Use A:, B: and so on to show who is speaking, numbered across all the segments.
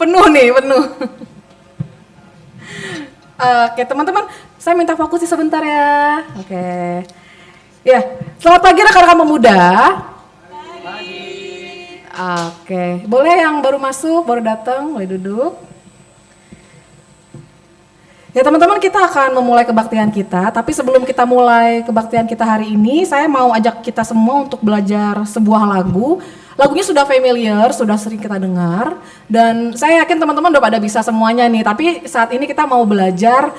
A: Penuh nih, penuh. Oke, teman-teman, saya minta fokus sebentar ya. Oke. Ya, selamat pagi rekan-rekan pemuda. Pagi. Oke, boleh yang baru masuk, baru datang, boleh duduk. Ya teman-teman, kita akan memulai kebaktian kita, tapi sebelum kita mulai kebaktian kita hari ini, saya mau ajak kita semua untuk belajar sebuah lagu. Lagunya sudah familiar, sudah sering kita dengar, dan saya yakin teman-teman udah pada bisa semuanya nih, tapi saat ini kita mau belajar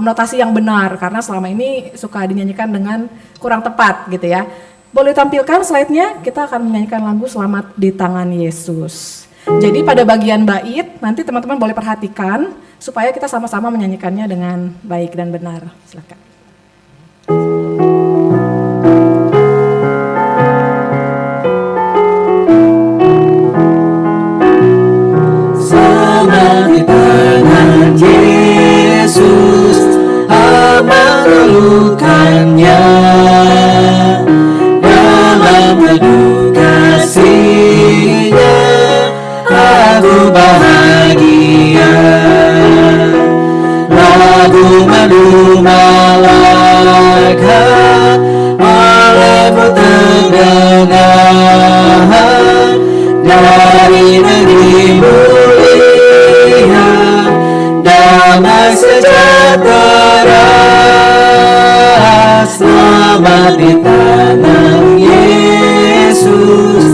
A: notasi yang benar, karena selama ini suka dinyanyikan dengan kurang tepat gitu ya. Boleh tampilkan slide-nya, kita akan menyanyikan lagu Selamat di Tangan Yesus. Jadi pada bagian bait, nanti teman-teman boleh perhatikan, supaya kita sama-sama menyanyikannya dengan baik dan benar. Silakan.
B: Selamat di tangan Yesus, aman relukannya, dalam teduh kasih-Nya aku bahagia. Lagu madu malaikat olehmu terdengar dari negeri mulia, damai sejahtera. Selamat di tangan Yesus,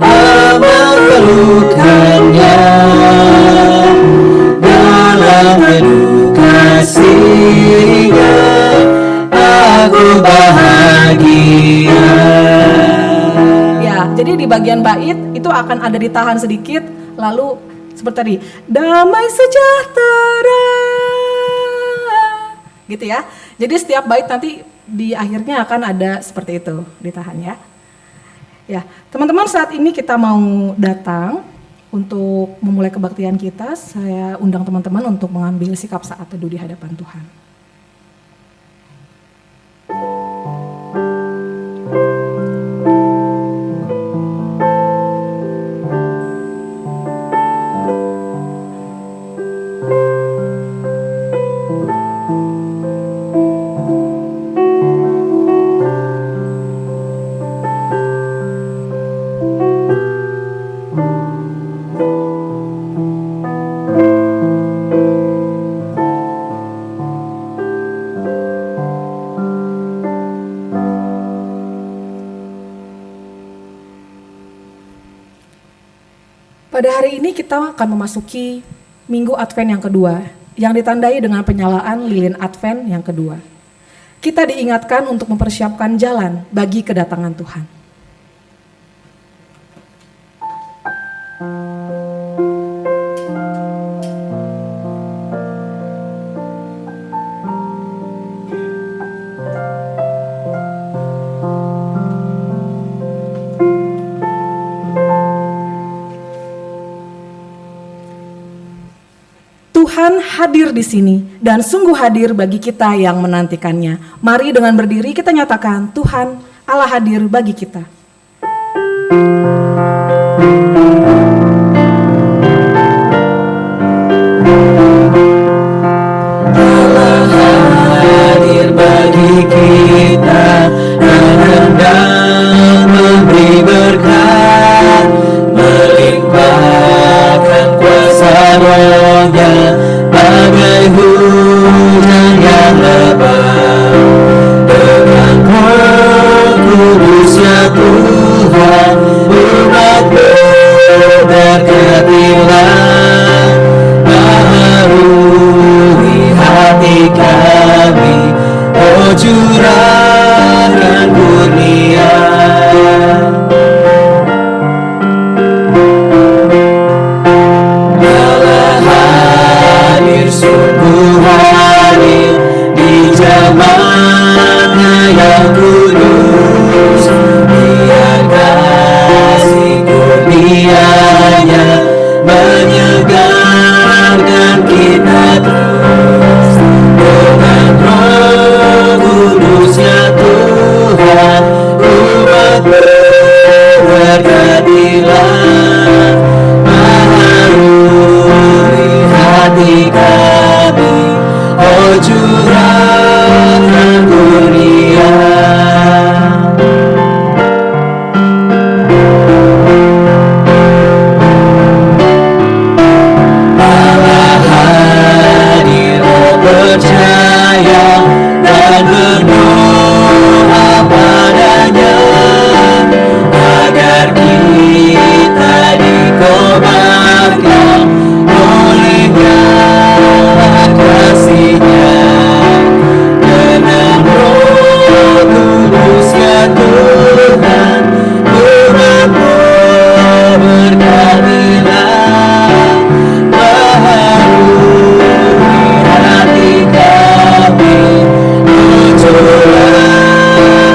B: aman pelukannya, dalam teduh kasih-Nya aku bahagia.
A: Ya, jadi di bagian bait itu akan ada ditahan sedikit, lalu seperti tadi, damai sejahtera, gitu ya. Jadi setiap bait nanti di akhirnya akan ada seperti itu, ditahan ya. Ya, teman-teman, saat ini kita mau datang untuk memulai kebaktian kita. Saya undang teman-teman untuk mengambil sikap saat teduh di hadapan Tuhan. Pada hari ini kita akan memasuki Minggu Advent yang kedua, yang ditandai dengan penyalaan lilin Advent yang kedua. Kita diingatkan untuk mempersiapkan jalan bagi kedatangan Tuhan. Tuhan hadir di sini dan sungguh hadir bagi kita yang menantikannya. Mari dengan berdiri kita nyatakan, Tuhan Allah hadir bagi kita.
B: Allah hadir bagi kita dan hendak memberi berkat, melimpahkan kuasa Roh-Nya bagai hujan yang lebat. Dengan Roh Kudus-Nya Tuhan, umat-Mu berkatilah, baharui hati kami, oh curahkan kurnia. Allah hadir, sungguh hadir di zamannya yang kudus. Biar kasih kurnia-Nya menyegarkan kita terus. Dengan Roh Kudus-Nya Tuhan, umat-Mu berkatilah, baharui diselamatkan oleh nyala kasih-Nya. Dengan Roh Kudus-Nya Tuhan, urapmu berkatilah, baharui hati kami, curahkan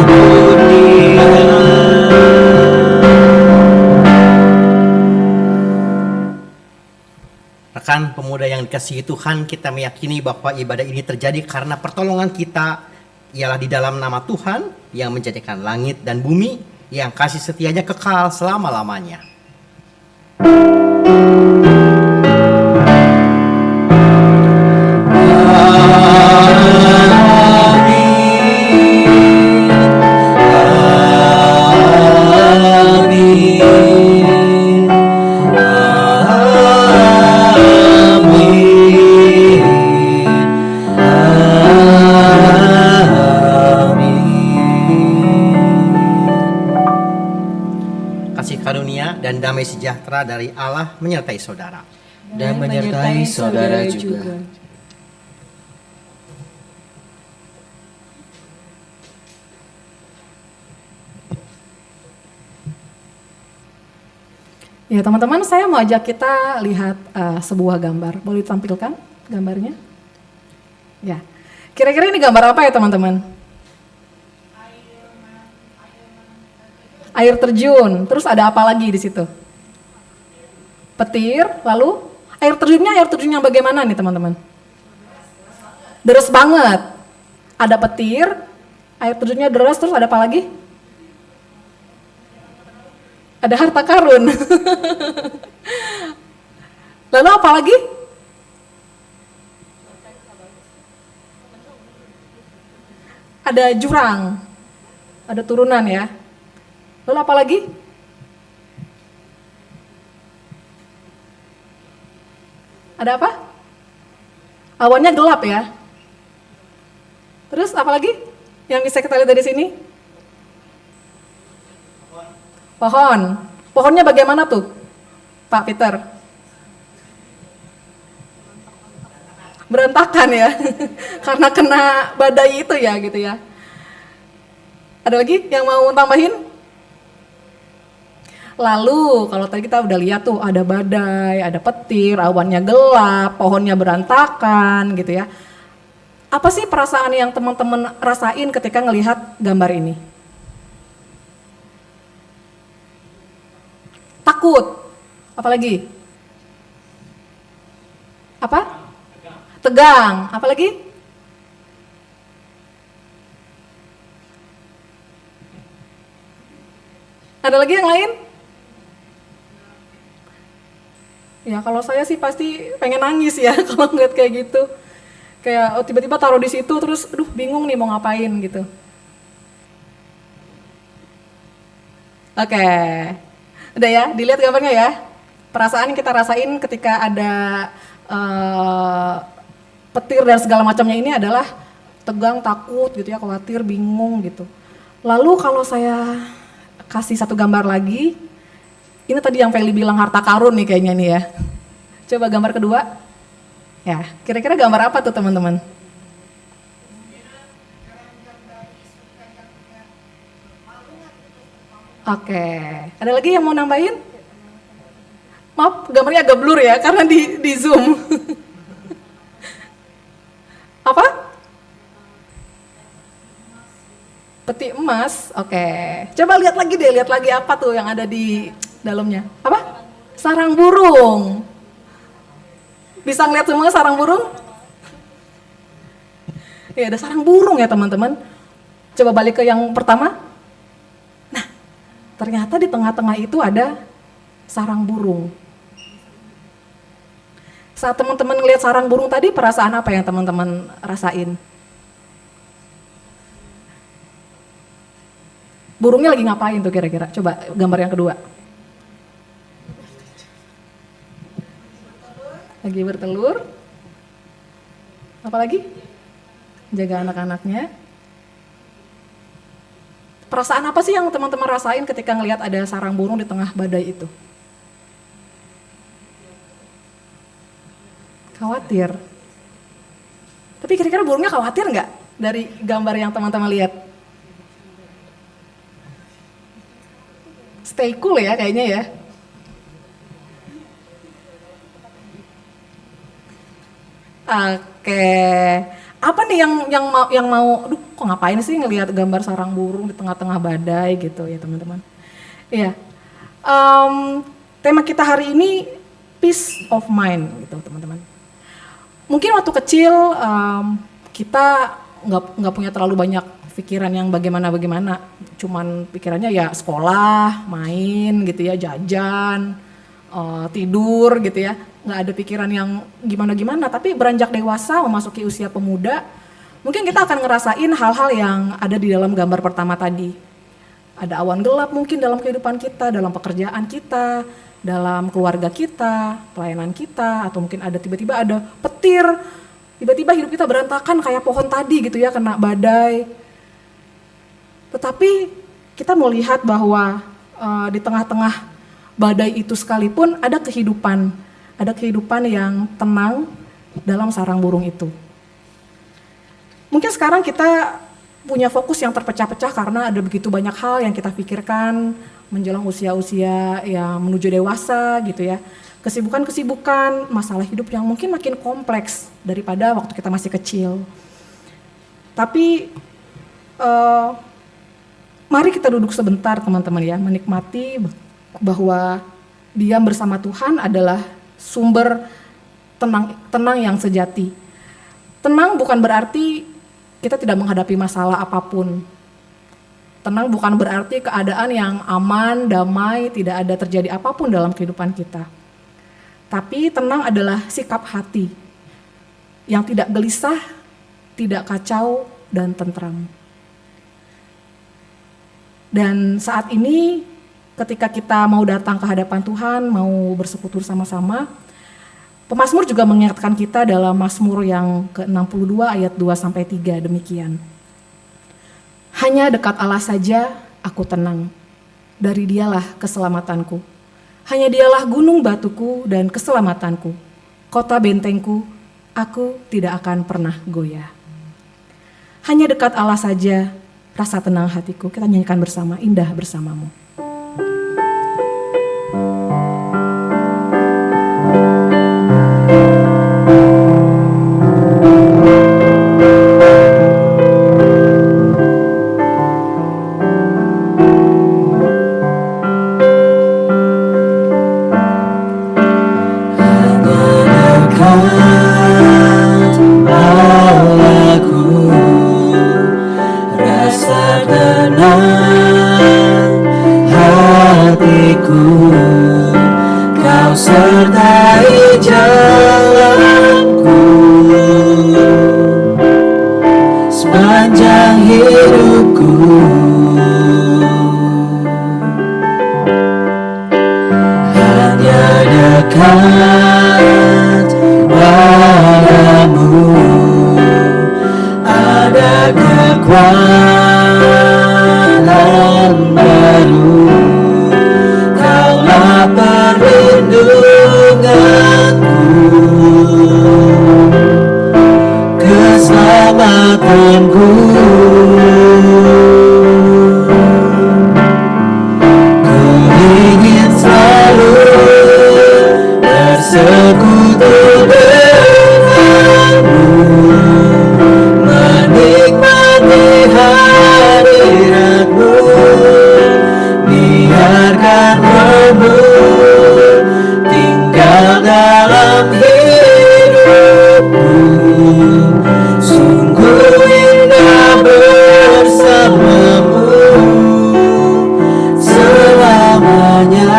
B: kurnia.
C: Rekan pemuda yang dikasihi Tuhan, kita meyakini bahwa ibadah ini terjadi karena pertolongan kita ialah di dalam nama Tuhan yang menjadikan langit dan bumi, yang kasih setianya kekal selama-lamanya. Kasih karunia dan damai sejahtera dari Allah menyertai saudara.
B: Dan menyertai saudara juga.
A: Ya teman-teman, saya mau ajak kita lihat sebuah gambar. Boleh ditampilkan gambarnya? Ya, kira-kira ini gambar apa ya teman-teman? Air terjun. Terus ada apa lagi di situ? Petir. Lalu air terjun yang bagaimana nih teman-teman? Deras banget. Ada petir. Air terjunnya deras. Terus ada apa lagi? Ada harta karun. Lalu apa lagi? Ada jurang. Ada turunan ya. Lalu apa lagi? Ada apa? Awannya gelap ya. Terus apa lagi yang bisa kita lihat dari sini? Pohon. Pohonnya bagaimana tuh, Pak Peter? Berantakan ya, karena kena badai itu ya gitu ya. Ada lagi yang mau tambahin? Lalu kalau tadi kita udah lihat tuh ada badai, ada petir, awannya gelap, pohonnya berantakan gitu ya. Apa sih perasaan yang teman-teman rasain ketika ngelihat gambar ini? Takut. Apalagi? Apa? Tegang. Apalagi? Ada lagi yang lain? Ya kalau saya sih pasti pengen nangis ya kalau ngeliat kayak gitu. Kayak tiba-tiba taruh di situ terus aduh bingung nih mau ngapain gitu. Oke. Udah ya, dilihat gambarnya ya. Perasaan yang kita rasain ketika ada petir dan segala macamnya ini adalah tegang, takut gitu ya, khawatir, bingung gitu. Lalu kalau saya kasih satu gambar lagi, ini tadi yang Feli bilang harta karun nih kayaknya nih ya. Coba gambar kedua. Ya, kira-kira gambar apa tuh teman-teman? Oke, ada lagi yang mau nambahin? Maaf, gambarnya agak blur ya karena di zoom. Apa? Peti emas, oke. Coba lihat lagi deh, lihat lagi apa tuh yang ada di dalamnya. Apa? Sarang burung. Bisa ngeliat semua sarang burung? Ya ada sarang burung ya teman-teman. Coba balik ke yang pertama. Nah, ternyata di tengah-tengah itu ada sarang burung. Saat teman-teman ngeliat sarang burung tadi, perasaan apa yang teman-teman rasain? Burungnya lagi ngapain tuh kira-kira? Coba gambar yang kedua. Lagi bertelur. Apa lagi? Jaga anak-anaknya. Perasaan apa sih yang teman-teman rasain ketika ngelihat ada sarang burung di tengah badai itu? Khawatir. Tapi kira-kira burungnya khawatir nggak dari gambar yang teman-teman lihat? Stay cool ya kayaknya ya. Oke. Apa nih yang mau aduh kok ngapain sih ngelihat gambar sarang burung di tengah-tengah badai gitu ya teman-teman. Iya. Tema kita hari ini peace of mind gitu teman-teman. Mungkin waktu kecil kita nggak punya terlalu banyak pikiran yang bagaimana, cuman pikirannya ya sekolah, main gitu ya, jajan, tidur gitu ya, nggak ada pikiran yang gimana-gimana. Tapi beranjak dewasa, memasuki usia pemuda, mungkin kita akan ngerasain hal-hal yang ada di dalam gambar pertama tadi. Ada awan gelap mungkin dalam kehidupan kita, dalam pekerjaan kita, dalam keluarga kita, pelayanan kita, atau mungkin ada tiba-tiba ada petir, tiba-tiba hidup kita berantakan kayak pohon tadi gitu ya, kena badai. Tetapi kita mau lihat bahwa di tengah-tengah badai itu sekalipun ada kehidupan yang tenang dalam sarang burung itu. Mungkin sekarang kita punya fokus yang terpecah-pecah karena ada begitu banyak hal yang kita pikirkan menjelang usia-usia yang menuju dewasa gitu ya. Kesibukan-kesibukan, masalah hidup yang mungkin makin kompleks daripada waktu kita masih kecil. Tapi mari kita duduk sebentar teman-teman ya, menikmati bahwa diam bersama Tuhan adalah sumber tenang yang sejati. Tenang bukan berarti kita tidak menghadapi masalah apapun. Tenang bukan berarti keadaan yang aman, damai, tidak ada terjadi apapun dalam kehidupan kita. Tapi tenang adalah sikap hati yang tidak gelisah, tidak kacau, dan tentram. Dan saat ini ketika kita mau datang ke hadapan Tuhan, mau bersekutu sama-sama, pemazmur juga mengingatkan kita dalam Mazmur yang ke-62 ayat 2-3 demikian. Hanya dekat Allah saja aku tenang, dari Dialah keselamatanku. Hanya Dialah gunung batuku dan keselamatanku, kota bentengku, aku tidak akan pernah goyah. Hanya dekat Allah saja, rasa tenang hatiku. Kita nyanyikan bersama, indah bersamamu.
B: Sertai jalanku sepanjang hidupku. Hanya dekat padamu ada kekuatan baru. Kaulah perlindunganku, keselamatanku. Ku ingin selalu bersekutu denganmu, menikmati hadiratmu. Biarkan Roh-Mu tinggal dalam hidupku. Sungguh indah bersamamu selamanya.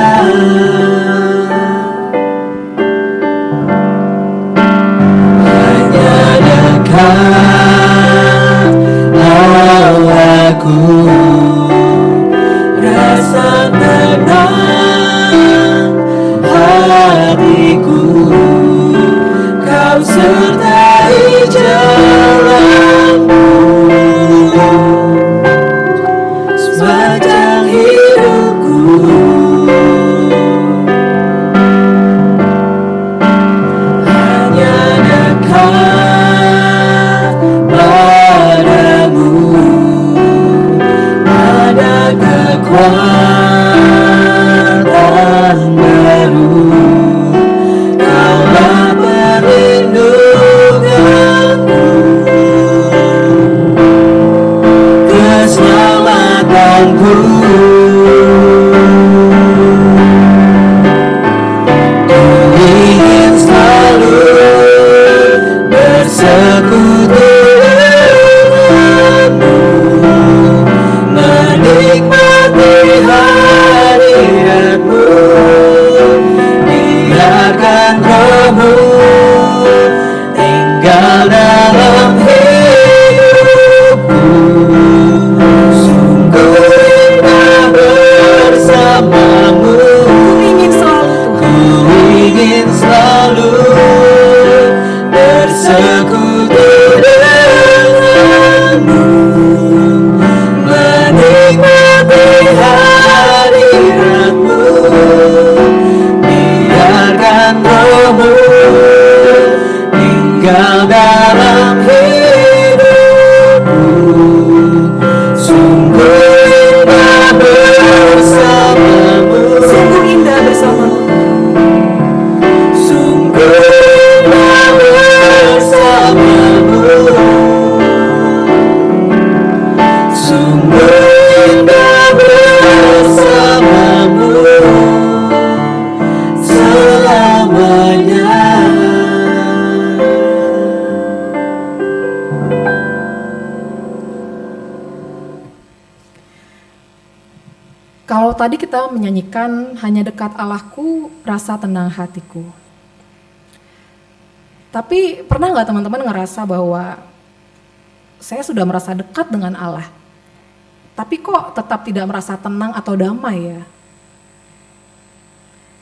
B: selalu bersekutu denganmu, menikmati hadiratmu. Biarkan rohmu tinggal dalam hidupku. Sungguh indah bersamamu.
A: Sungguh indah bersamamu.
B: Sungguh indah bersamamu. Sungguh indah bersamamu selamanya.
A: Kalau tadi kita menyanyikan hanya dekat Allahku, rasa tenang hatiku. Tapi pernah nggak teman-teman ngerasa bahwa saya sudah merasa dekat dengan Allah, tapi kok tetap tidak merasa tenang atau damai ya?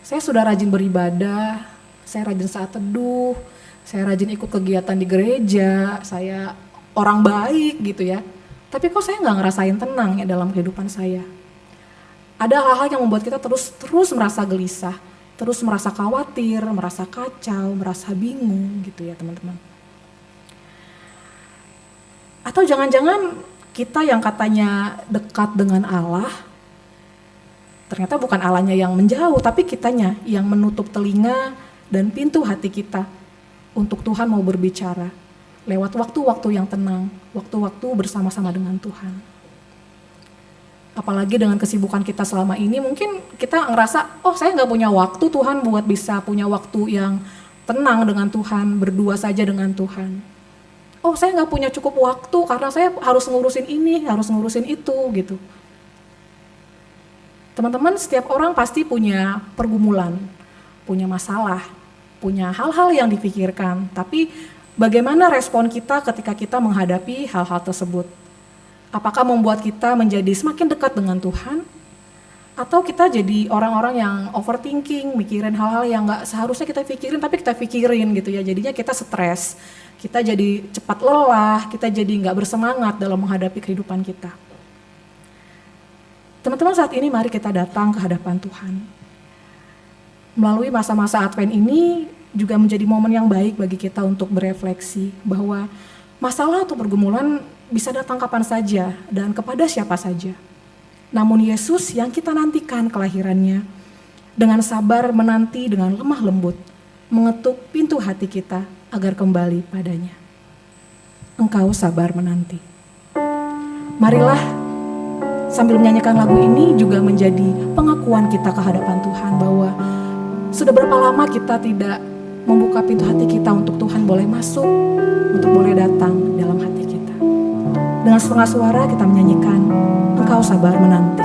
A: Saya sudah rajin beribadah, saya rajin saat teduh, saya rajin ikut kegiatan di gereja, saya orang baik gitu ya. Tapi kok saya nggak ngerasain tenang ya dalam kehidupan saya? Ada hal-hal yang membuat kita terus merasa gelisah, terus merasa khawatir, merasa kacau, merasa bingung gitu ya teman-teman. Atau jangan-jangan kita yang katanya dekat dengan Allah, ternyata bukan Allahnya yang menjauh, tapi kitanya yang menutup telinga dan pintu hati kita untuk Tuhan mau berbicara lewat waktu-waktu yang tenang, waktu-waktu bersama-sama dengan Tuhan. Apalagi dengan kesibukan kita selama ini, mungkin kita ngerasa, oh saya nggak punya waktu Tuhan buat bisa punya waktu yang tenang dengan Tuhan, berdua saja dengan Tuhan. Oh saya nggak punya cukup waktu karena saya harus ngurusin ini, harus ngurusin itu gitu. Teman-teman, setiap orang pasti punya pergumulan, punya masalah, punya hal-hal yang dipikirkan. Tapi bagaimana respon kita ketika kita menghadapi hal-hal tersebut? Apakah membuat kita menjadi semakin dekat dengan Tuhan? Atau kita jadi orang-orang yang overthinking, mikirin hal-hal yang gak seharusnya kita pikirin, tapi kita pikirin gitu ya. Jadinya kita stres, kita jadi cepat lelah, kita jadi gak bersemangat dalam menghadapi kehidupan kita. Teman-teman, saat ini mari kita datang ke hadapan Tuhan. Melalui masa-masa Advent ini juga menjadi momen yang baik bagi kita untuk berefleksi bahwa masalah atau pergumulan bisa datang kapan saja dan kepada siapa saja. Namun Yesus yang kita nantikan kelahirannya, dengan sabar menanti dengan lemah lembut, mengetuk pintu hati kita agar kembali padanya. Engkau sabar menanti. Marilah sambil menyanyikan lagu ini juga menjadi pengakuan kita ke hadapan Tuhan bahwa sudah berapa lama kita tidak membuka pintu hati kita untuk Tuhan boleh masuk, untuk boleh datang dalam hati kita. Dengan setengah suara kita menyanyikan Engkau sabar menanti.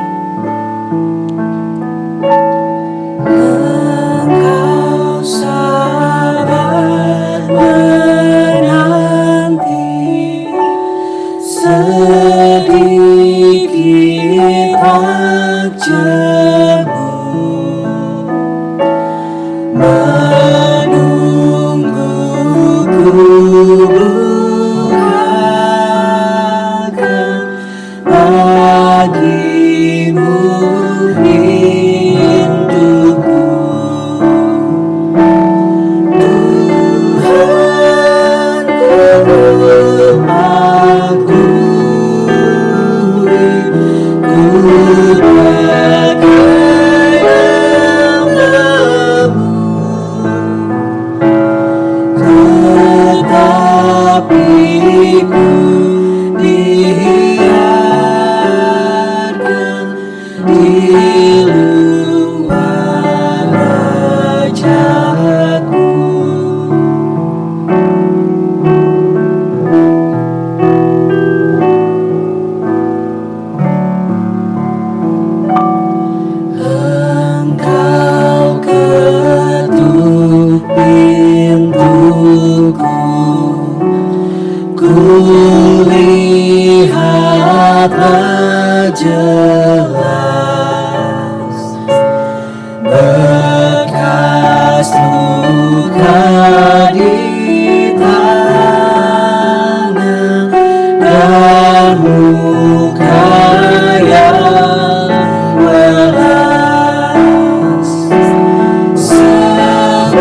B: Engkau sabar menanti, sedikit ajamu menungguku bukakan bagi luka di tangan dan muka yang welas, sebab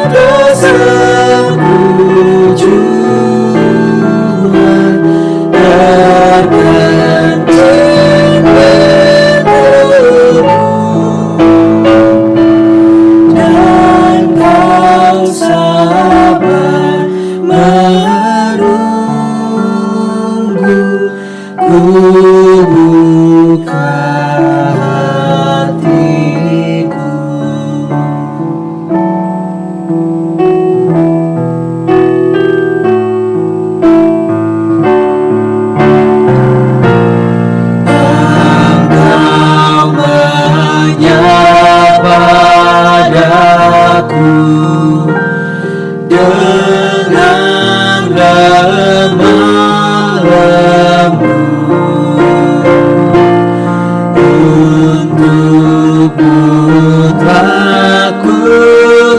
B: dosaku Tuhan terganting bentukku, dan kau sabar menunggu, ku buka hatiku. Engkau menyapa padaku dengan lemah lembut, untuk putraku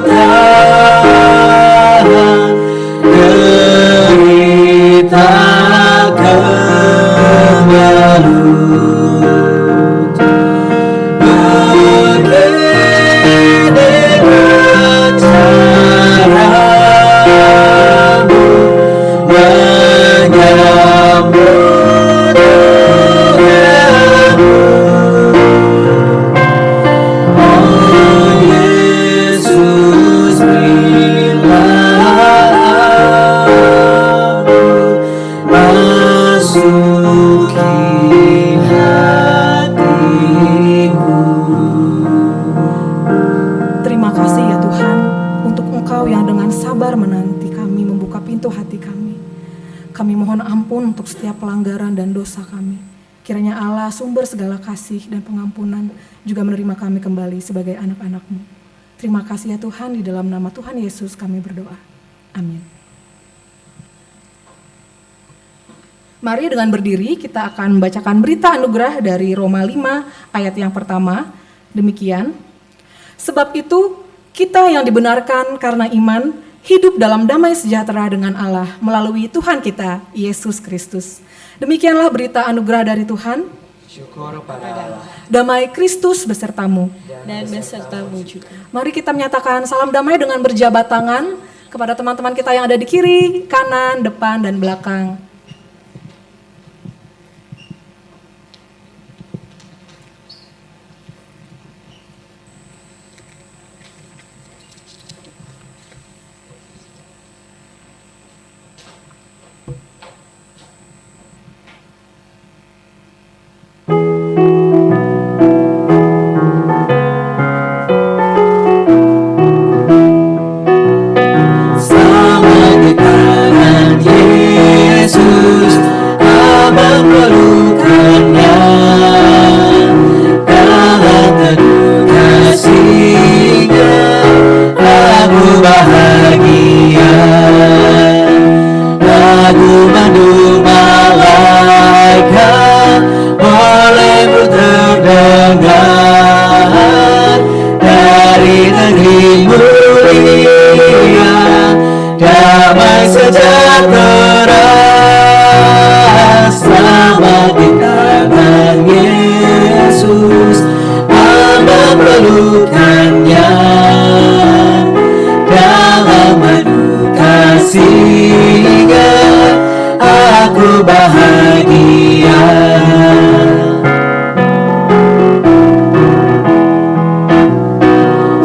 B: tahan derita kemelut. Beginikan caramu menyambut denganmu, oh Yesus, berilah aku masuki hatimu.
A: Terima kasih ya Tuhan untuk Engkau yang dengan sabar menanti kami membuka pintu hati kami. Kami mohon ampun untuk setiap pelanggaran dan dosa kami. Kiranya Allah sumber segala kasih dan pengampunan juga menerima kami kembali sebagai anak-anak-Mu. Terima kasih ya Tuhan, di dalam nama Tuhan Yesus kami berdoa. Amin. Mari dengan berdiri kita akan membacakan berita anugerah dari Roma 5 ayat yang pertama. Demikian. Sebab itu kita yang dibenarkan karena iman hidup dalam damai sejahtera dengan Allah melalui Tuhan kita Yesus Kristus. Demikianlah berita anugerah dari Tuhan.
B: Syukur pada Allah.
A: Damai Kristus besertamu.
D: Dan besertamu juga.
A: Mari kita menyatakan salam damai dengan berjabat tangan kepada teman-teman kita yang ada di kiri, kanan, depan, dan belakang.
B: Sama di tangan Yesus, Abang pelukannya, dalam teduh kasih-Nya aku bahagia. Lagu mandu malaikat boleh terdengar dari negeri mulia, damai sejahtera. Selamat di tangan Yesus, hamba pelukannya, dalam madu kasih-Nya aku bahagia.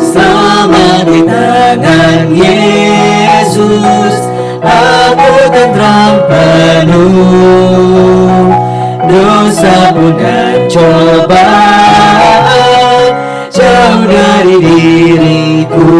B: Selamat di tangan Yesus, aku tentram penuh. Dosa pun dan cobaan jauh dari diriku.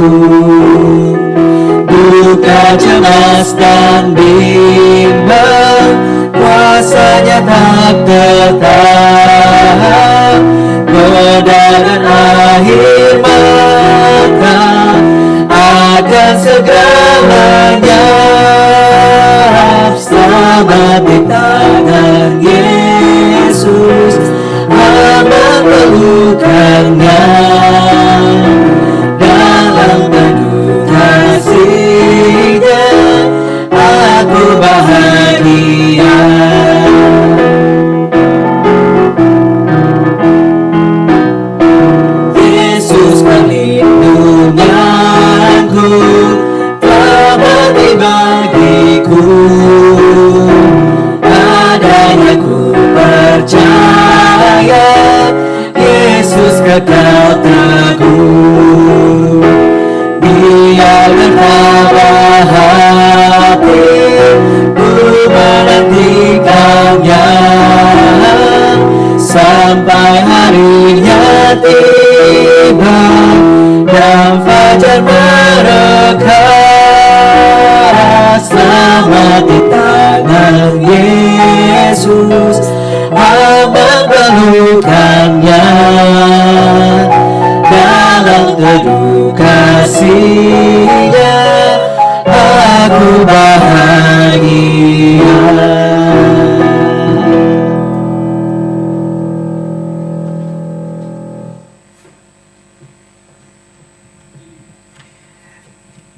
B: Duka, cemas dan bimbang, kuasanya tak tetap. Kedatangan akhir maka akan segera lenyap. Selamat di tangan Yesus, hamba pelukannya, dalam dan mereka selamat di tangan Yesus, aman pelukannya, dalam teduh kasih-Nya aku bahagia.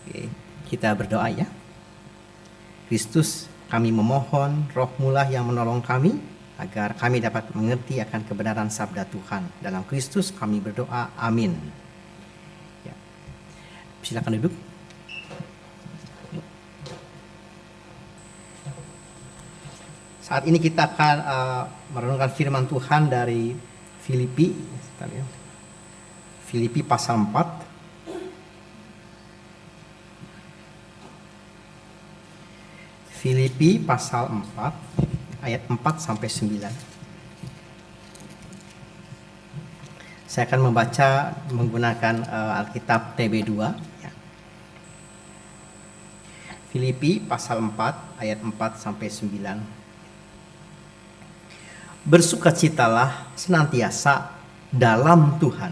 C: Oke, kita berdoa ya. Kristus, kami memohon Roh-Mu lah yang menolong kami agar kami dapat mengerti akan kebenaran sabda Tuhan. Dalam Kristus kami berdoa, amin. Ya. Silakan duduk. Saat ini kita akan merenungkan firman Tuhan dari Filipi. Filipi pasal 4. Filipi pasal 4 ayat 4 sampai 9. Saya akan membaca menggunakan Alkitab TB2 ya. Filipi pasal 4 ayat 4 sampai 9. Bersukacitalah senantiasa dalam Tuhan.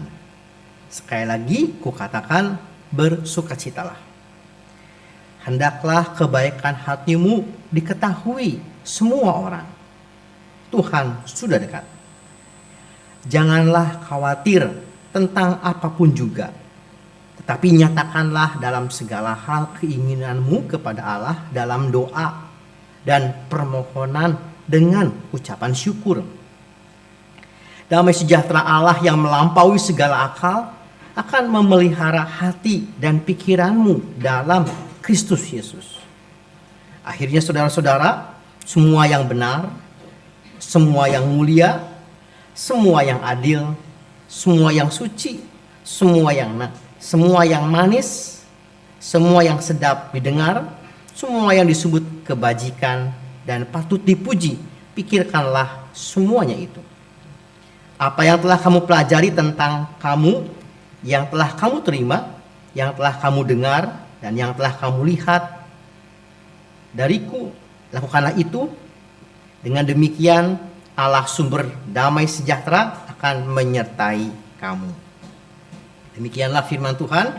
C: Sekali lagi kukatakan bersukacitalah. Hendaklah kebaikan hatimu diketahui semua orang. Tuhan sudah dekat. Janganlah khawatir tentang apapun juga, tetapi nyatakanlah dalam segala hal keinginanmu kepada Allah dalam doa dan permohonan dengan ucapan syukur. Damai sejahtera Allah yang melampaui segala akal akan memelihara hati dan pikiranmu dalam Kristus Yesus. Akhirnya saudara-saudara, semua yang benar, semua yang mulia, semua yang adil, semua yang suci, semua yang manis, semua yang sedap didengar, semua yang disebut kebajikan dan patut dipuji, pikirkanlah semuanya itu. Apa yang telah kamu pelajari tentang kamu, yang telah kamu terima, yang telah kamu dengar, dan yang telah kamu lihat dariku, lakukanlah itu. Dengan demikian Allah sumber damai sejahtera akan menyertai kamu. Demikianlah firman Tuhan.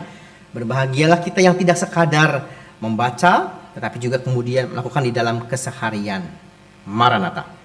C: Berbahagialah kita yang tidak sekadar membaca, tetapi juga kemudian melakukan di dalam keseharian. Maranatha.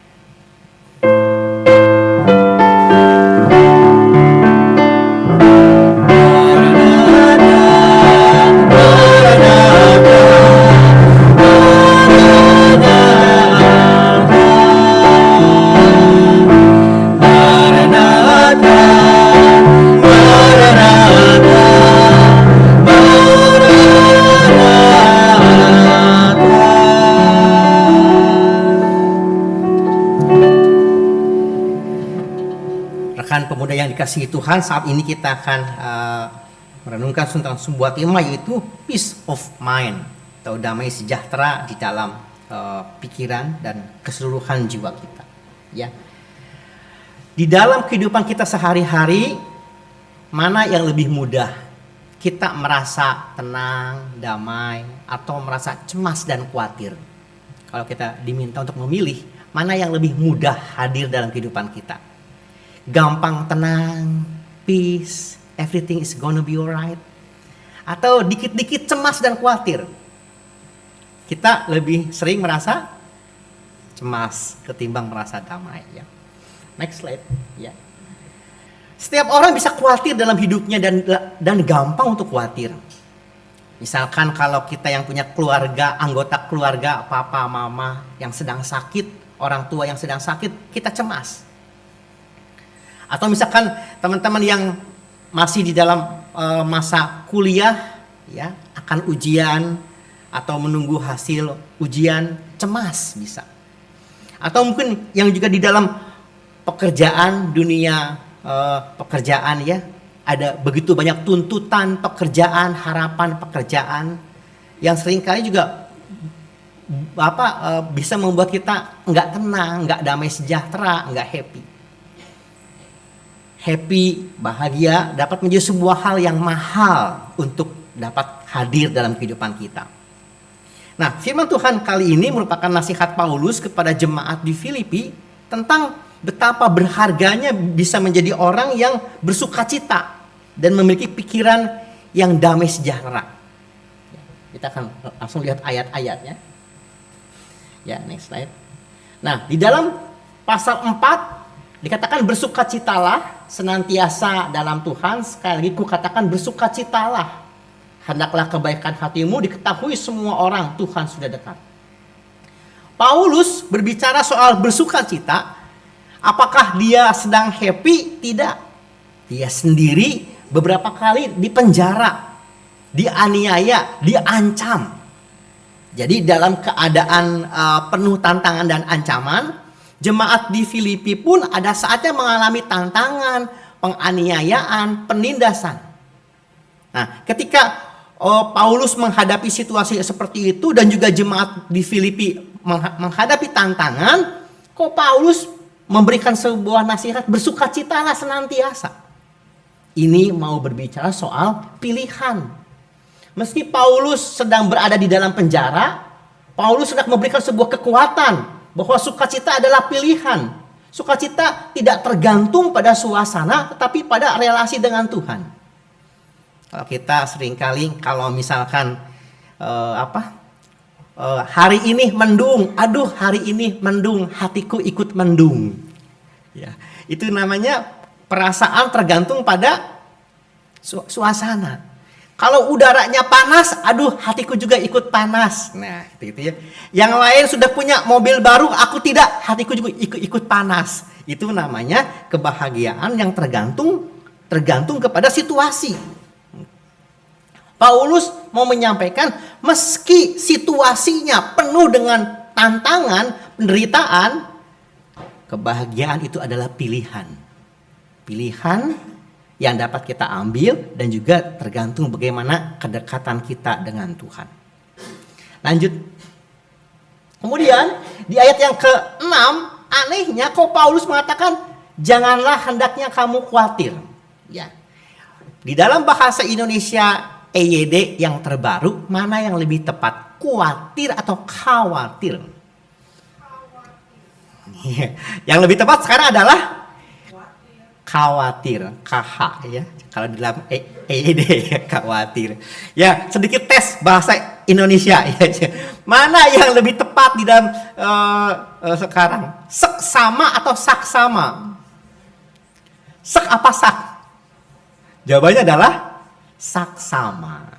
C: Pemuda yang dikasihi Tuhan, saat ini kita akan merenungkan tentang sebuah tema, yaitu peace of mind atau damai sejahtera di dalam pikiran dan keseluruhan jiwa kita. Ya, di dalam kehidupan kita sehari-hari, mana yang lebih mudah kita merasa tenang, damai, atau merasa cemas dan khawatir? Kalau kita diminta untuk memilih, mana yang lebih mudah hadir dalam kehidupan kita? Gampang tenang, peace, everything is gonna be alright, atau dikit-dikit cemas dan khawatir? Kita lebih sering merasa cemas ketimbang merasa damai. Ya. Next slide. Ya. Setiap orang bisa khawatir dalam hidupnya dan gampang untuk khawatir. Misalkan kalau kita yang punya keluarga, anggota keluarga, papa, mama yang sedang sakit, orang tua yang sedang sakit, kita cemas. Atau misalkan teman-teman yang masih di dalam masa kuliah, ya, akan ujian atau menunggu hasil ujian, cemas bisa. Atau mungkin yang juga di dalam pekerjaan, dunia pekerjaan, ya, ada begitu banyak tuntutan pekerjaan, harapan pekerjaan yang seringkali juga bisa membuat kita nggak tenang, nggak damai sejahtera, nggak happy. Happy, bahagia dapat menjadi sebuah hal yang mahal untuk dapat hadir dalam kehidupan kita. Nah, firman Tuhan kali ini merupakan nasihat Paulus kepada jemaat di Filipi tentang betapa berharganya bisa menjadi orang yang bersukacita dan memiliki pikiran yang damai sejahtera. Kita akan langsung lihat ayat-ayatnya. Ya, next slide. Nah, di dalam pasal 4 dikatakan bersukacitalah senantiasa dalam Tuhan. Sekali lagi kukatakan bersukacitalah. Hendaklah kebaikan hatimu diketahui semua orang, Tuhan sudah dekat. Paulus berbicara soal bersukacita. Apakah dia sedang happy? Tidak. Dia sendiri beberapa kali dipenjara, dianiaya, diancam. Jadi dalam keadaan penuh tantangan dan ancaman, jemaat di Filipi pun ada saatnya mengalami tantangan, penganiayaan, penindasan. Nah, ketika Paulus menghadapi situasi seperti itu dan juga jemaat di Filipi menghadapi tantangan, kok Paulus memberikan sebuah nasihat bersukacitalah senantiasa. Ini mau berbicara soal pilihan. Meski Paulus sedang berada di dalam penjara, Paulus sedang memberikan sebuah kekuatan bahwa sukacita adalah pilihan. Sukacita tidak tergantung pada suasana, tetapi pada relasi dengan Tuhan. Kalau kita seringkali kalau misalkan hari ini mendung, aduh hari ini mendung, hatiku ikut mendung. Ya, itu namanya perasaan tergantung pada suasana. Kalau udaranya panas, aduh hatiku juga ikut panas. Nah, gitu ya. Yang lain sudah punya mobil baru, aku tidak, hatiku juga ikut panas. Itu namanya kebahagiaan yang tergantung kepada situasi. Paulus mau menyampaikan meski situasinya penuh dengan tantangan, penderitaan, kebahagiaan itu adalah pilihan. Pilihan yang dapat kita ambil dan juga tergantung bagaimana kedekatan kita dengan Tuhan. Lanjut. Kemudian di ayat yang ke-6, anehnya kok Paulus mengatakan janganlah hendaknya kamu khawatir. Ya. Di dalam bahasa Indonesia EYD yang terbaru, mana yang lebih tepat? Kuatir atau khawatir? Yang lebih tepat sekarang adalah khawatir, KH ya. Kalau di dalam EYD khawatir. Ya, sedikit tes bahasa Indonesia ya. Mana yang lebih tepat di dalam sekarang? Seksama atau saksama? Sek apa sak? Jawabannya adalah saksama.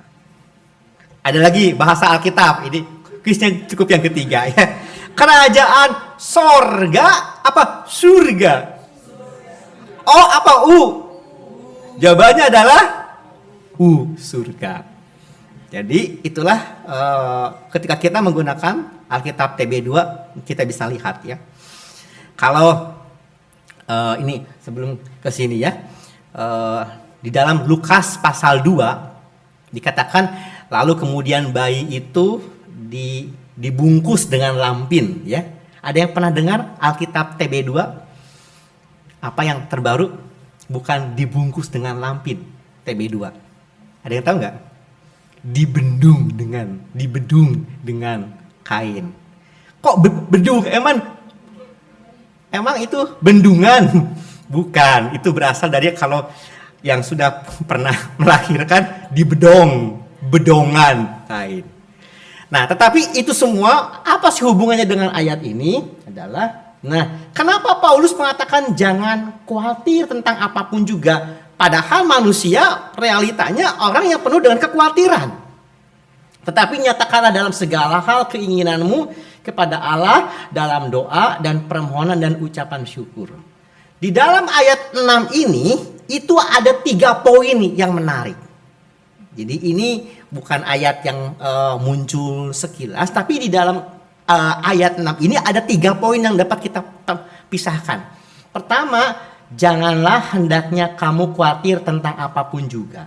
C: Ada lagi bahasa Alkitab, ini kuisnya cukup yang ketiga ya. Kerajaan sorga apa surga? O apa U? Jawabannya adalah U, surga. Jadi itulah ketika kita menggunakan Alkitab TB2 kita bisa lihat ya. Kalau ini sebelum ke sini ya. Di dalam Lukas pasal 2 dikatakan lalu kemudian bayi itu dibungkus dengan lampin ya. Ada yang pernah dengar Alkitab TB2? Apa yang terbaru? Bukan dibungkus dengan lampin TB2. Ada yang tahu nggak? Dibedung dengan kain. Kok bedung? Emang itu bendungan? Bukan, itu berasal dari kalau yang sudah pernah melahirkan bedongan kain. Nah, tetapi itu semua apa sih hubungannya dengan ayat ini? Adalah, nah, kenapa Paulus mengatakan jangan khawatir tentang apapun juga? Padahal manusia realitanya orang yang penuh dengan kekhawatiran. Tetapi nyatakanlah dalam segala hal keinginanmu kepada Allah dalam doa dan permohonan dan ucapan syukur. Di dalam ayat 6 ini itu ada 3 poin yang menarik. Jadi ini bukan ayat yang muncul sekilas, tapi di dalam ayat 6 ini ada 3 poin yang dapat kita pisahkan. Pertama, janganlah hendaknya kamu khawatir tentang apapun juga.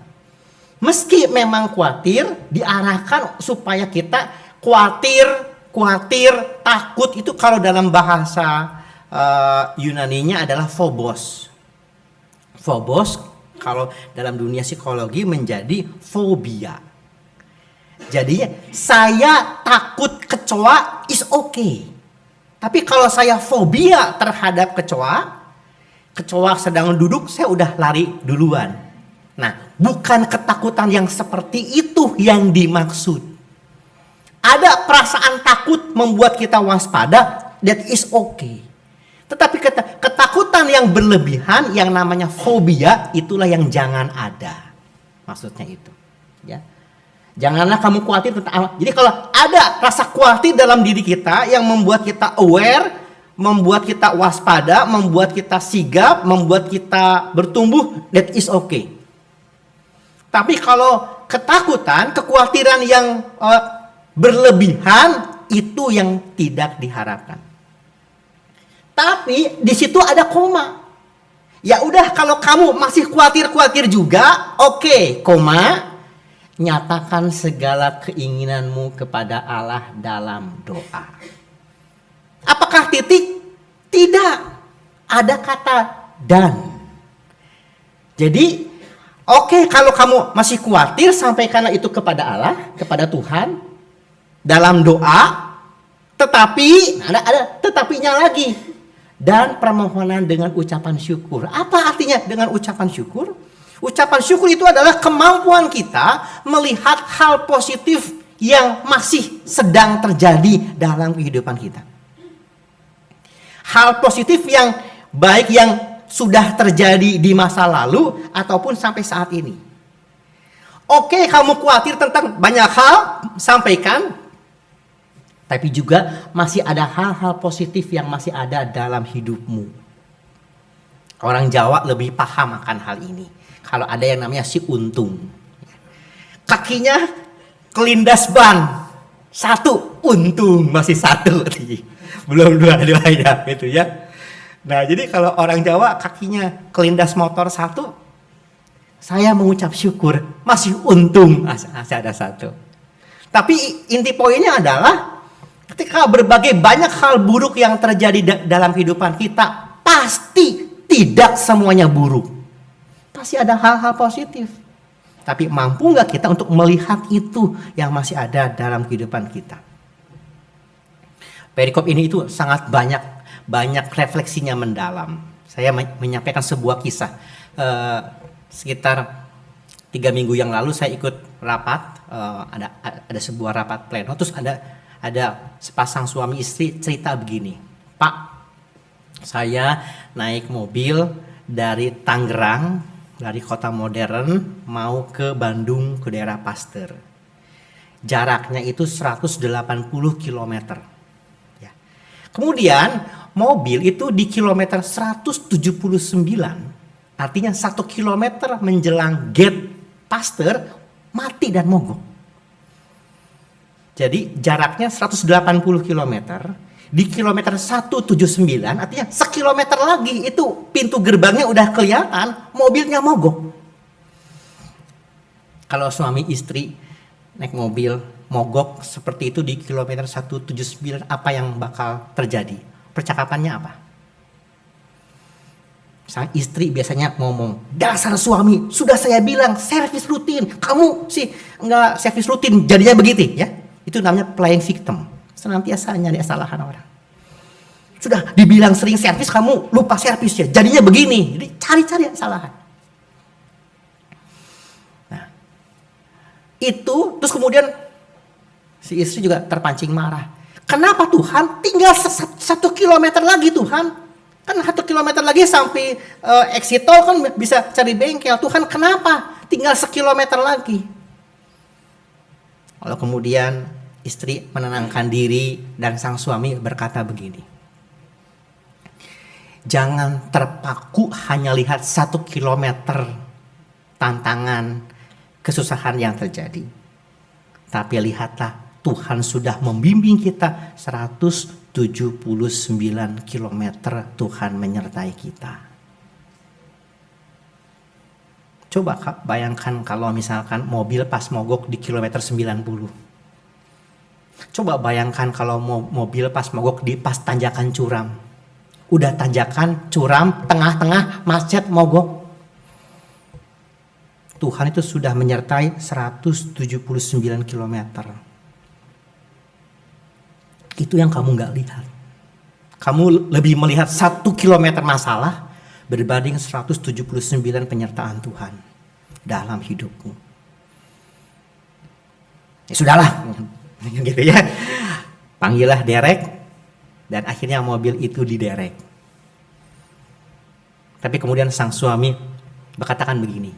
C: Meski memang khawatir, diarahkan supaya kita khawatir, takut itu kalau dalam bahasa Yunaninya adalah phobos. Phobos kalau dalam dunia psikologi menjadi fobia. Jadinya saya takut kecoa is okay. Tapi kalau saya fobia terhadap kecoa sedang duduk, saya udah lari duluan. Nah, bukan ketakutan yang seperti itu yang dimaksud. Ada perasaan takut membuat kita waspada, that is okay. Tetapi ketakutan yang berlebihan, yang namanya fobia, itulah yang jangan ada. Maksudnya itu. Ya. Janganlah kamu khawatir tentang Allah. Jadi kalau ada rasa khawatir dalam diri kita yang membuat kita aware, membuat kita waspada, membuat kita sigap, membuat kita bertumbuh, that is okay. Tapi kalau ketakutan, kekhawatiran yang berlebihan, itu yang tidak diharapkan. Tapi di situ ada koma. Ya udah, kalau kamu masih khawatir juga, oke, koma. Nyatakan segala keinginanmu kepada Allah dalam doa. Apakah titik? Tidak. Ada kata dan. Jadi, oke, kalau kamu masih khawatir, sampaikanlah itu kepada Allah, kepada Tuhan dalam doa. Tetapi ada tetapinya lagi. Dan permohonan dengan ucapan syukur. Apa artinya dengan ucapan syukur? Ucapan syukur itu adalah kemampuan kita melihat hal positif yang masih sedang terjadi dalam kehidupan kita. Hal positif yang baik yang sudah terjadi di masa lalu ataupun sampai saat ini. Oke, kamu khawatir tentang banyak hal, sampaikan. Tapi juga masih ada hal-hal positif yang masih ada dalam hidupmu. Orang Jawa lebih paham akan hal ini. Kalau ada yang namanya si untung. Kakinya kelindas ban. Satu, untung masih satu. Belum dua-duanya gitu ya. Nah, jadi kalau orang Jawa kakinya kelindas motor satu, saya mengucap syukur, masih untung masih ada satu. Tapi inti poinnya adalah ketika berbagai banyak hal buruk yang terjadi dalam kehidupan kita, pasti tidak semuanya buruk. Pasti ada hal-hal positif. Tapi mampu nggak kita untuk melihat itu yang masih ada dalam kehidupan kita? Perikop ini itu sangat banyak refleksinya mendalam. Saya menyampaikan sebuah kisah. Sekitar 3 minggu yang lalu saya ikut rapat. Ada sebuah rapat pleno. Terus ada sepasang suami istri cerita begini. Pak, saya naik mobil dari Tangerang, dari kota modern mau ke Bandung, ke daerah Pasteur. Jaraknya itu 180 km. Ya. Kemudian mobil itu di kilometer 179, artinya 1 km menjelang gate Pasteur mati dan mogok. Jadi jaraknya 180 km. Di kilometer 179, artinya sekilometer lagi itu pintu gerbangnya udah kelihatan, mobilnya mogok. Kalau suami istri naik mobil mogok seperti itu di kilometer 179, apa yang bakal terjadi? Percakapannya apa? Sang istri biasanya ngomong, dasar suami, sudah saya bilang servis rutin, kamu sih nggak servis rutin, jadinya begitu ya. Itu namanya playing victim. Senantiasa nyari kesalahan orang. Sudah dibilang sering servis, kamu lupa servis ya. Jadinya begini. Jadi cari-cari kesalahan. Nah, itu terus kemudian si istri juga terpancing marah. Kenapa Tuhan? Tinggal 1 kilometer lagi Tuhan. Kan 1 kilometer lagi sampai exit tol kan bisa cari bengkel. Tuhan kenapa? Tinggal 1 kilometer lagi. Lalu kemudian istri menenangkan diri dan sang suami berkata begini. Jangan terpaku hanya lihat 1 kilometer tantangan, kesusahan yang terjadi. Tapi lihatlah Tuhan sudah membimbing kita 179 kilometer Tuhan menyertai kita. Coba bayangkan kalau misalkan mobil pas mogok di kilometer 90. Coba bayangkan kalau mobil pas mogok di pas tanjakan curam. Udah tanjakan, curam, tengah-tengah, macet, mogok. Tuhan itu sudah menyertai 179 kilometer. Itu yang kamu nggak lihat. Kamu lebih melihat 1 kilometer masalah berbanding 179 penyertaan Tuhan dalam hidupmu. Ya sudahlah, gitu ya. Panggillah derek dan akhirnya mobil itu diderek. Tapi kemudian sang suami berkatakan begini,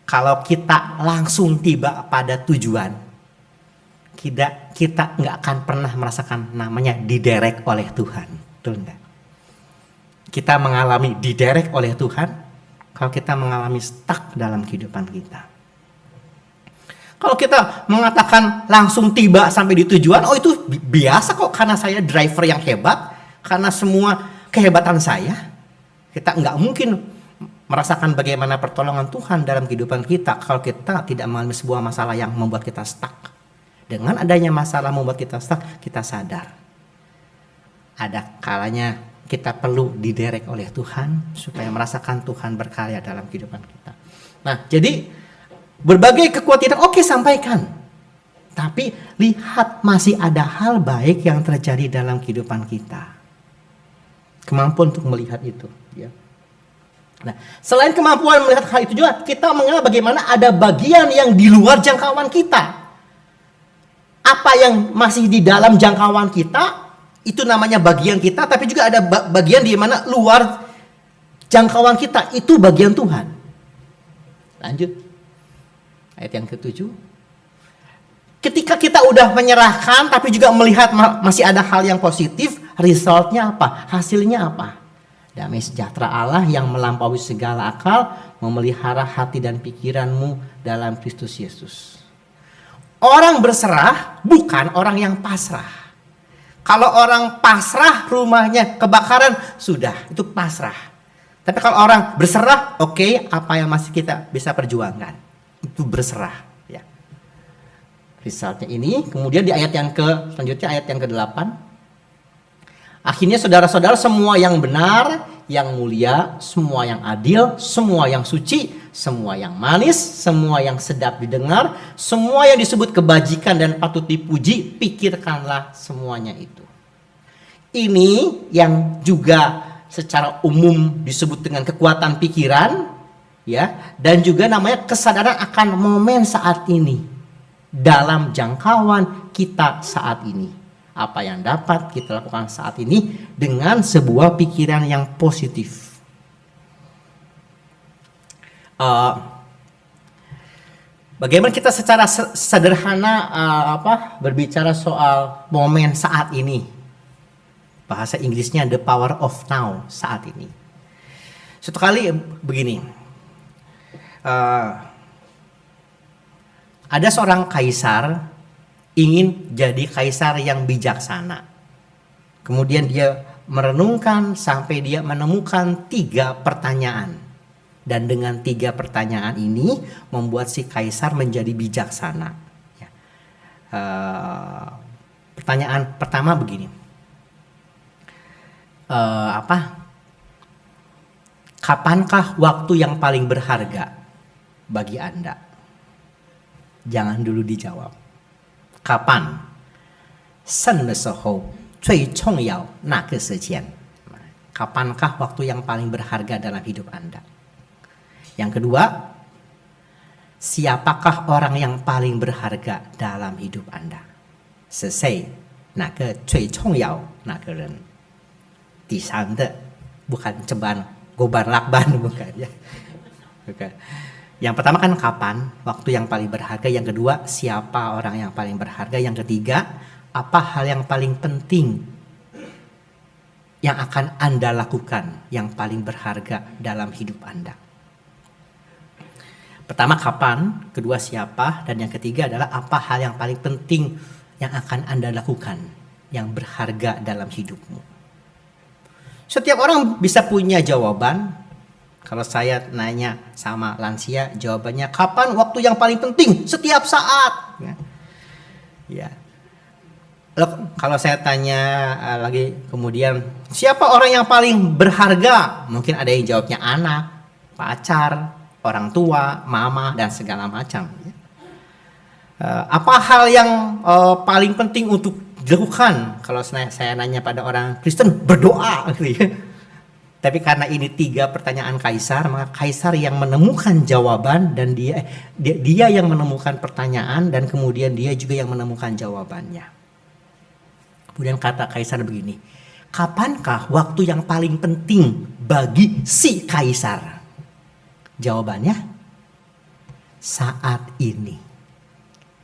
C: kalau kita langsung tiba pada tujuan, kita nggak akan pernah merasakan namanya diderek oleh Tuhan, betul nggak? Kita mengalami diderek oleh Tuhan kalau kita mengalami stuck dalam kehidupan kita. Kalau kita mengatakan langsung tiba sampai di tujuan, oh itu biasa kok karena saya driver yang hebat, karena semua kehebatan saya. Kita nggak mungkin merasakan bagaimana pertolongan Tuhan dalam kehidupan kita kalau kita tidak mengalami sebuah masalah yang membuat kita stuck. Dengan adanya masalah membuat kita stuck, kita sadar ada kalanya kita perlu diderek oleh Tuhan supaya merasakan Tuhan berkarya dalam kehidupan kita. Nah, jadi berbagai kekhawatiran oke sampaikan. Tapi lihat masih ada hal baik yang terjadi dalam kehidupan kita. Kemampuan untuk melihat itu, ya. Nah, selain kemampuan melihat hal itu juga kita mengenal bagaimana ada bagian yang di luar jangkauan kita. Apa yang masih di dalam jangkauan kita itu namanya bagian kita, tapi juga ada bagian di mana luar jangkauan kita itu bagian Tuhan. Lanjut ayat yang ke-7. Ketika kita udah menyerahkan tapi juga melihat masih ada hal yang positif, resultnya apa? Hasilnya apa? Damai sejahtera Allah yang melampaui segala akal memelihara hati dan pikiranmu dalam Kristus Yesus. Orang berserah bukan orang yang pasrah. Kalau orang pasrah rumahnya kebakaran, sudah itu pasrah. Tapi kalau orang berserah, oke, apa yang masih kita bisa perjuangkan itu berserah. Ya. Resultnya ini, kemudian di ayat yang selanjutnya ayat yang ke-8. Akhirnya saudara-saudara, semua yang benar, yang mulia, semua yang adil, semua yang suci, semua yang manis, semua yang sedap didengar, semua yang disebut kebajikan dan patut dipuji, pikirkanlah semuanya itu. Ini yang juga secara umum disebut dengan kekuatan pikiran, ya, dan juga namanya kesadaran akan momen saat ini dalam jangkauan kita saat ini. Apa yang dapat kita lakukan saat ini dengan sebuah pikiran yang positif. Bagaimana kita secara sederhana berbicara soal momen saat ini? Bahasa Inggrisnya the power of now, saat ini. Suatu kali begini, ada seorang kaisar ingin jadi kaisar yang bijaksana. Kemudian dia merenungkan sampai dia menemukan 3 pertanyaan. Dan dengan 3 pertanyaan ini membuat si kaisar menjadi bijaksana. Ya. Pertanyaan pertama begini. Kapankah waktu yang paling berharga bagi Anda? Jangan dulu dijawab. Kapan? 什么时候最重要那个时间? Kapankah waktu yang paling berharga dalam hidup Anda? Yang kedua, siapakah orang yang paling berharga dalam hidup Anda? 是谁哪个最重要那个人? 第三的 bukan ceban goban lakban, bukan ya. Bukan. Yang pertama kan kapan, waktu yang paling berharga. Yang kedua, siapa orang yang paling berharga. Yang ketiga, apa hal yang paling penting yang akan Anda lakukan yang paling berharga dalam hidup Anda. Pertama kapan, kedua siapa, dan yang ketiga adalah apa hal yang paling penting yang akan Anda lakukan yang berharga dalam hidupmu. Setiap orang bisa punya jawaban. Kalau saya nanya sama lansia, jawabannya kapan waktu yang paling penting? Setiap saat. Ya. Loh, kalau saya tanya lagi kemudian, siapa orang yang paling berharga? Mungkin ada yang jawabnya anak, pacar, orang tua, mama, dan segala macam. Apa hal yang paling penting untuk dilakukan? Kalau saya nanya pada orang Kristen, berdoa gitu ya. Tapi karena ini 3 pertanyaan kaisar, maka kaisar yang menemukan jawaban dan dia yang menemukan pertanyaan dan kemudian dia juga yang menemukan jawabannya. Kemudian kata kaisar begini, kapankah waktu yang paling penting bagi si kaisar? Jawabannya, saat ini.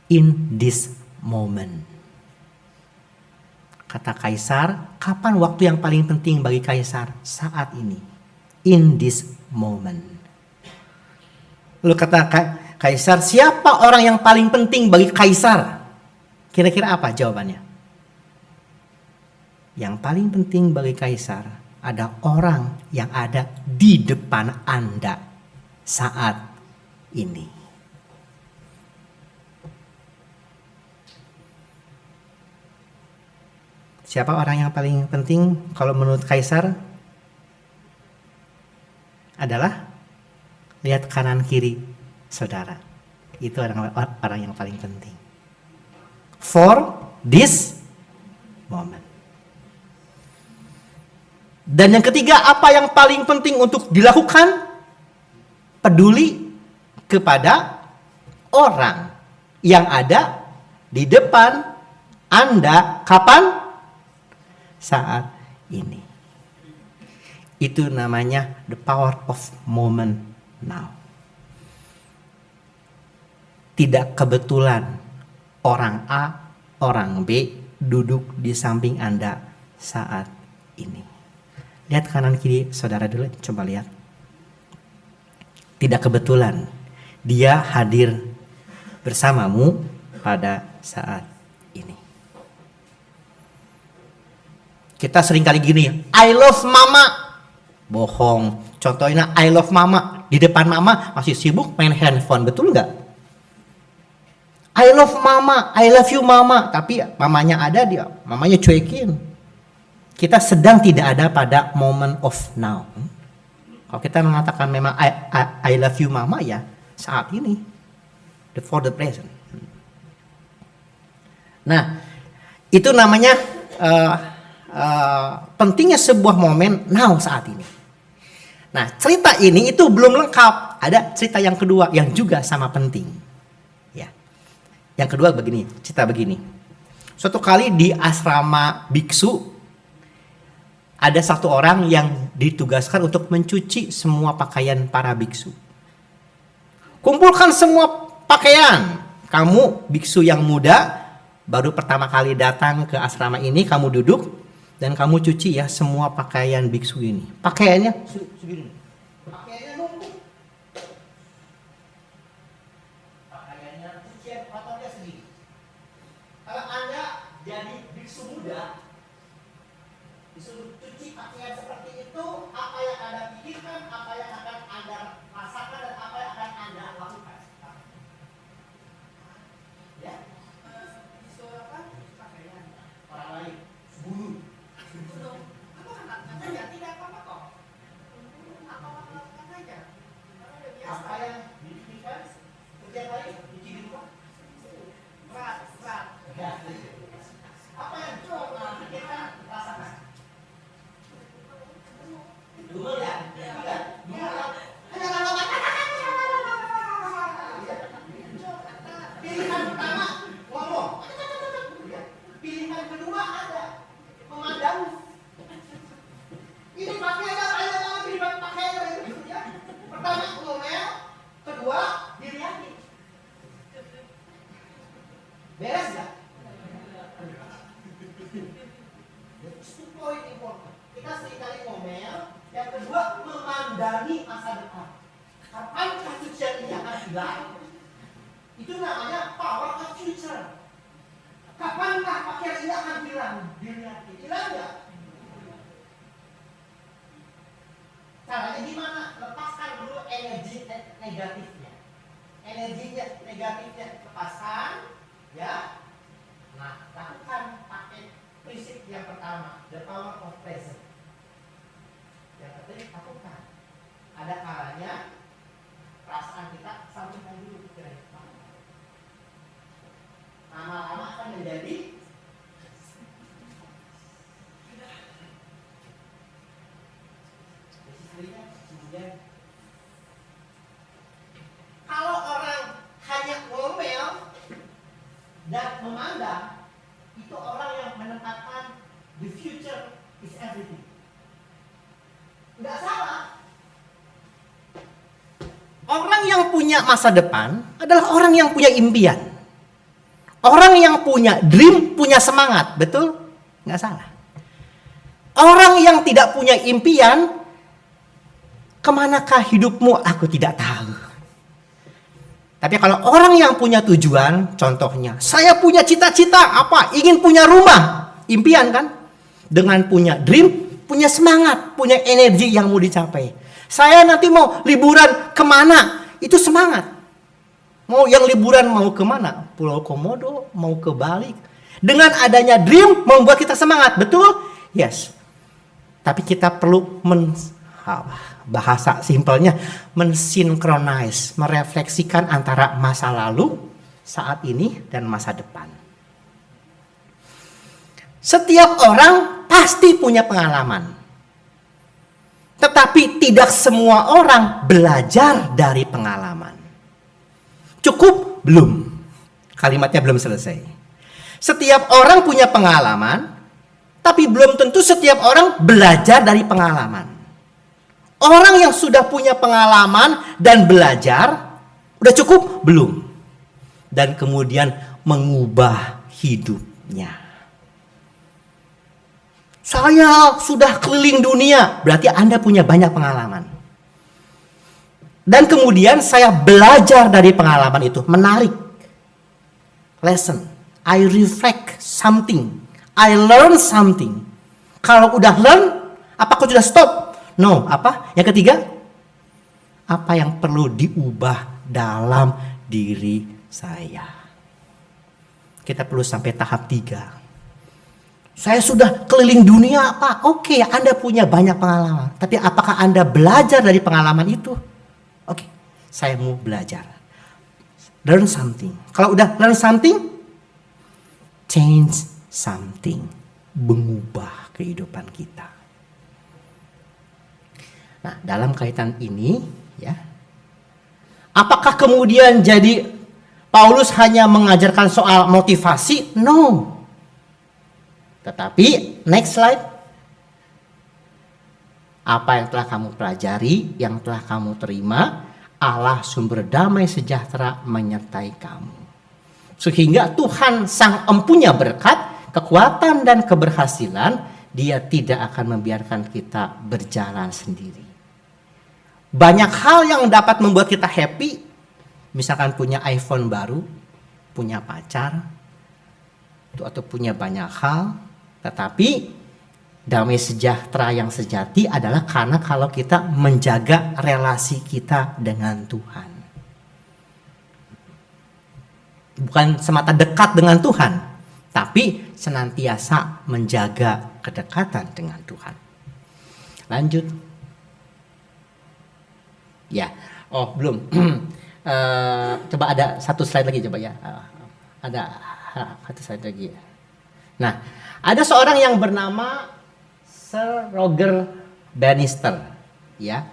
C: In this moment. Kata kaisar, kapan waktu yang paling penting bagi kaisar? Saat ini. In this moment. Lalu kata kaisar, siapa orang yang paling penting bagi kaisar? Kira-kira apa jawabannya? Yang paling penting bagi kaisar ada orang yang ada di depan Anda saat ini. Siapa orang yang paling penting kalau menurut kaisar? Adalah lihat kanan kiri saudara. Itu orang yang paling penting. For this moment. Dan yang ketiga, apa yang paling penting untuk dilakukan? Peduli kepada orang yang ada di depan Anda kapan? Saat ini. Itu namanya the power of moment now. Tidak kebetulan orang A, orang B duduk di samping Anda saat ini. Lihat kanan kiri saudara dulu, coba lihat. Tidak kebetulan dia hadir bersamamu pada saat ini. Kita sering kali gini, I love mama. Bohong. Contohnya I love mama. Di depan mama masih sibuk main handphone. Betul nggak? I love mama, I love you mama. Tapi mamanya ada, mamanya cuekin. Kita sedang tidak ada pada moment of now. Kalau kita mengatakan memang I love you mama ya saat ini. For the present. Nah, itu namanya pentingnya sebuah momen now saat ini. Nah, cerita ini itu belum lengkap. Ada cerita yang kedua yang juga sama penting. Ya. Yang kedua begini, cerita begini. Suatu kali di asrama biksu ada satu orang yang ditugaskan untuk mencuci semua pakaian para biksu. Kumpulkan semua pakaian. Kamu biksu yang muda baru pertama kali datang ke asrama ini, kamu duduk dan kamu cuci ya semua pakaian biksu ini. Pakaiannya segini. Pakaiannya numpuk. Pakaiannya cucian kotornya segini. Kalau Anda jadi biksu muda, disuruh cuci pakaian seperti itu, apa yang Anda pikirkan, apa yang akan Anda rasakan, dan apa yang akan Anda lakukan? Ya? Disuruhkan pakaian orang lain, bunuh. Tidak apa-apa kok. Apa-apa lakukan aja. Karena udah biasa. Apa yang dipikirkan setiap hari cuci di rumah? Berat. Apa yang coba kita rasakan? Dulu ya? Pilihan pertama ngomong. Pilihan kedua ada memandang. Ini pakaian itu ya. Pertama ngomel, kedua dilihatin. Beres nggak? Itu poin important. Kita seringkali ngomel. Yang kedua memandangi masa depan. Kapan cucian ini akan hilang? Itu namanya power of future. Kapankah pakaian ini akan hilang? Dilihatin. Hilang nggak? Caranya gimana? Lepaskan dulu energi negatifnya. Energinya negatifnya lepaskan, ya. Nah, lakukan pakai prinsip yang pertama, the power of present. Yang ketiga, lakukan. Ada kalanya tidak memandang, itu orang yang menempatkan the future is everything. Nggak salah. Orang yang punya masa depan adalah orang yang punya impian. Orang yang punya dream, punya semangat, betul? Nggak salah. Orang yang tidak punya impian, kemanakah hidupmu? Aku tidak tahu. Tapi kalau orang yang punya tujuan, contohnya, saya punya cita-cita apa? Ingin punya rumah, impian kan? Dengan punya dream, punya semangat, punya energi yang mau dicapai. Saya nanti mau liburan kemana? Itu semangat. Mau yang liburan mau kemana? Pulau Komodo, mau ke Bali. Dengan adanya dream membuat kita semangat, betul? Yes. Tapi kita perlu bahasa simpelnya mensinkronize, merefleksikan antara masa lalu, saat ini, dan masa depan. Setiap orang pasti punya pengalaman. Tetapi tidak semua orang belajar dari pengalaman. Cukup? Belum. Kalimatnya belum selesai. Setiap orang punya pengalaman, tapi belum tentu setiap orang belajar dari pengalaman. Orang yang sudah punya pengalaman dan belajar, udah cukup? Belum. Dan kemudian mengubah hidupnya. Saya sudah keliling dunia, berarti Anda punya banyak pengalaman. Dan kemudian saya belajar dari pengalaman itu, menarik. Lesson, I reflect something, I learn something. Kalau udah learn, apakah sudah stop? No, apa? Yang ketiga, apa yang perlu diubah dalam diri saya? Kita perlu sampai tahap 3. Saya sudah keliling dunia, Pak. Oke, Anda punya banyak pengalaman. Tapi apakah Anda belajar dari pengalaman itu? Oke, saya mau belajar. Learn something. Kalau udah learn something, change something. Mengubah kehidupan kita. Nah, dalam kaitan ini, ya, apakah kemudian jadi Paulus hanya mengajarkan soal motivasi? No. Tetapi, next slide. Apa yang telah kamu pelajari, yang telah kamu terima, Allah sumber damai sejahtera menyertai kamu. Sehingga Tuhan sang empunya berkat, kekuatan dan keberhasilan, Dia tidak akan membiarkan kita berjalan sendiri. Banyak hal yang dapat membuat kita happy, misalkan punya iPhone baru, punya pacar, atau punya banyak hal. Tetapi damai sejahtera yang sejati adalah karena kalau kita menjaga relasi kita dengan Tuhan. Bukan semata dekat dengan Tuhan, tapi senantiasa menjaga kedekatan dengan Tuhan. Lanjut. Ya, oh belum. Coba ada satu slide lagi coba ya. Ada satu slide lagi. Nah, ada seorang yang bernama Sir Roger Bannister, ya.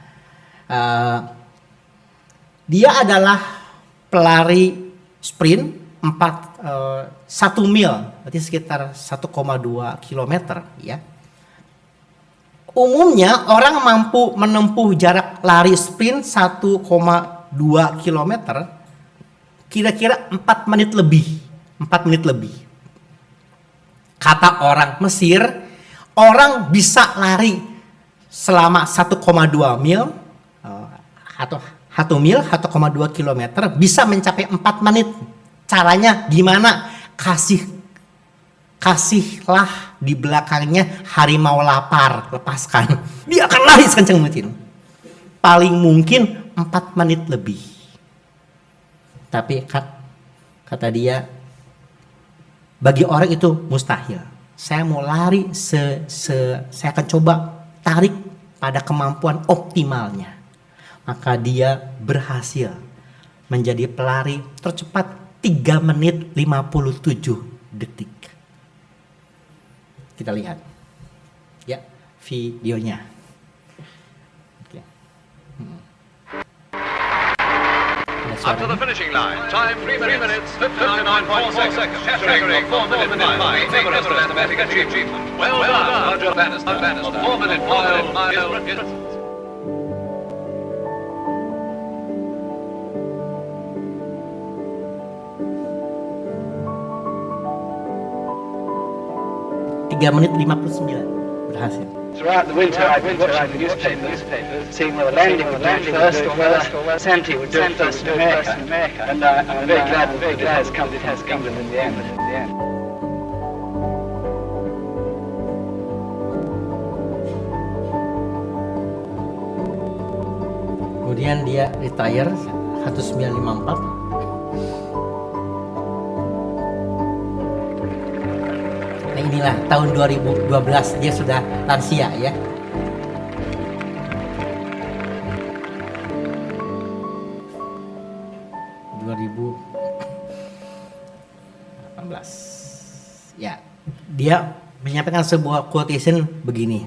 C: Dia adalah pelari sprint 1 mil, berarti sekitar 1,2 kilometer, ya. Umumnya orang mampu menempuh jarak lari sprint 1,2 kilometer kira-kira 4 menit lebih. 4 menit lebih. Kata orang Mesir, orang bisa lari selama 1,2 mil atau 1 mil 1,2 kilometer bisa mencapai 4 menit. Caranya gimana? Kasihlah di belakangnya harimau lapar, lepaskan. Dia akan lari sekencang mungkin. Paling mungkin 4 menit lebih. Tapi kata dia, bagi orang itu mustahil. Saya mau lari, saya akan coba tarik pada kemampuan optimalnya. Maka dia berhasil menjadi pelari tercepat 3 menit 57 detik. Kita lihat ya videonya. Oke. Ada
E: Up to the
C: suaranya.
E: finishing line. Time 3 minutes 59.4 seconds. Staggering 4 minute mile. Magnificent athletic achievement. Well done, Roger Bannister. A 4 minute mile is
C: Tiga menit 59 berhasil.
F: Throughout the winter, I've been watching the newspapers, seeing whether Landy would do it first or whether Santi would do it first in America. And I'm very glad that it has come to England in the end.
C: Kemudian dia retire 1954. Nah inilah tahun 2012 dia sudah lansia ya. Ya, dia menyampaikan sebuah quotation begini.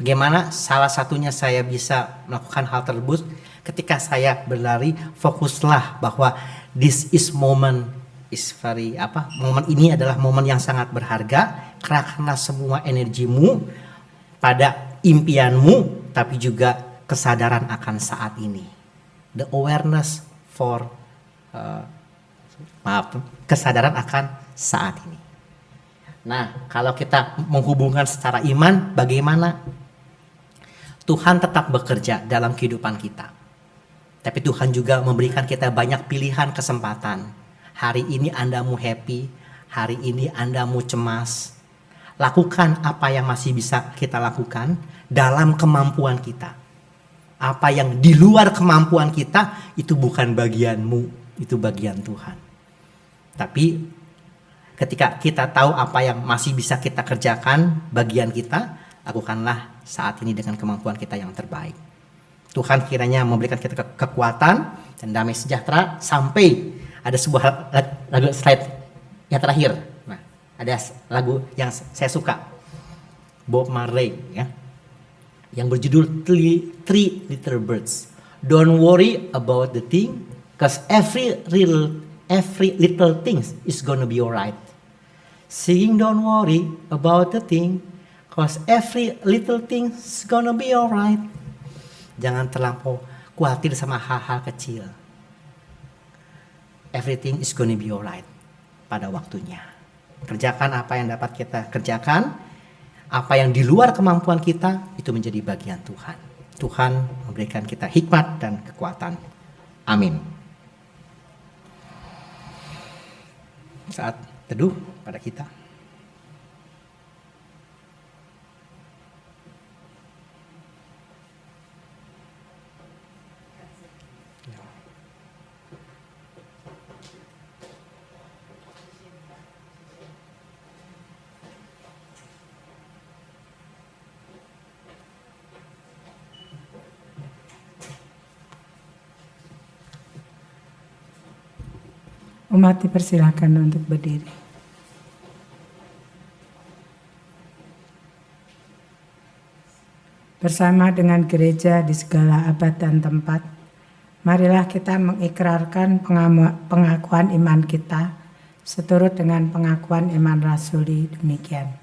C: Bagaimana salah satunya saya bisa melakukan hal tersebut ketika saya berlari, fokuslah bahwa this is moment is very momen ini adalah momen yang sangat berharga karena semua energimu pada impianmu tapi juga kesadaran akan saat ini. The awareness for kesadaran akan saat ini. Nah, kalau kita menghubungkan secara iman, bagaimana? Tuhan tetap bekerja dalam kehidupan kita. Tapi Tuhan juga memberikan kita banyak pilihan kesempatan. Hari ini Anda mau happy, hari ini Anda mau cemas. Lakukan apa yang masih bisa kita lakukan dalam kemampuan kita. Apa yang di luar kemampuan kita itu bukan bagianmu, itu bagian Tuhan. Tapi ketika kita tahu apa yang masih bisa kita kerjakan, bagian kita, lakukanlah saat ini dengan kemampuan kita yang terbaik. Tuhan kiranya memberikan kita kekuatan dan damai sejahtera sampai ada sebuah lagu slide yang terakhir. Nah, ada lagu yang saya suka, Bob Marley ya, yang berjudul Three Little Birds. Don't worry about the thing, cause every little thing is gonna be alright. Sing don't worry about the thing, cause every little thing is gonna be alright. Jangan terlampau khawatir sama hal-hal kecil. Everything is gonna be alright pada waktunya. Kerjakan apa yang dapat kita kerjakan. Apa yang di luar kemampuan kita itu menjadi bagian Tuhan. Tuhan memberikan kita hikmat dan kekuatan. Amin. Saat teduh pada kita.
G: Umat dipersilakan untuk berdiri. Bersama dengan gereja di segala abad dan tempat, marilah kita mengikrarkan pengakuan iman kita seturut dengan pengakuan iman rasuli demikian.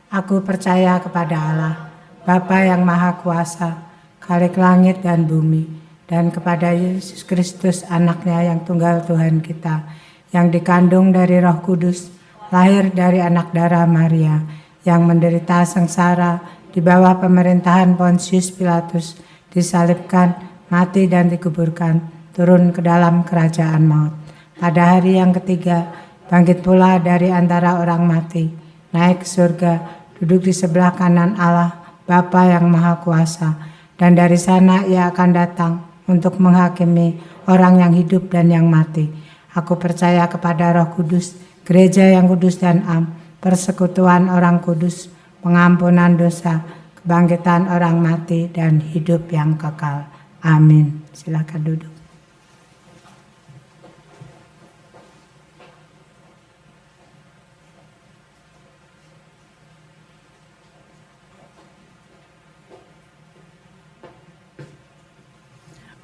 G: Aku percaya kepada Allah, Bapa yang Maha Kuasa, Khalik langit dan bumi, dan kepada Yesus Kristus anaknya yang tunggal Tuhan kita, yang dikandung dari Roh Kudus, lahir dari anak darah Maria, yang menderita sengsara di bawah pemerintahan Pontius Pilatus, disalibkan, mati dan dikuburkan, turun ke dalam kerajaan maut. Pada hari yang ketiga, bangkit pula dari antara orang mati, naik ke surga, duduk di sebelah kanan Allah, Bapa yang Maha Kuasa, dan dari sana ia akan datang untuk menghakimi orang yang hidup dan yang mati. Aku percaya kepada Roh Kudus, gereja yang kudus dan am, persekutuan orang kudus, pengampunan dosa, kebangkitan orang mati, dan hidup yang kekal. Amin. Silakan duduk.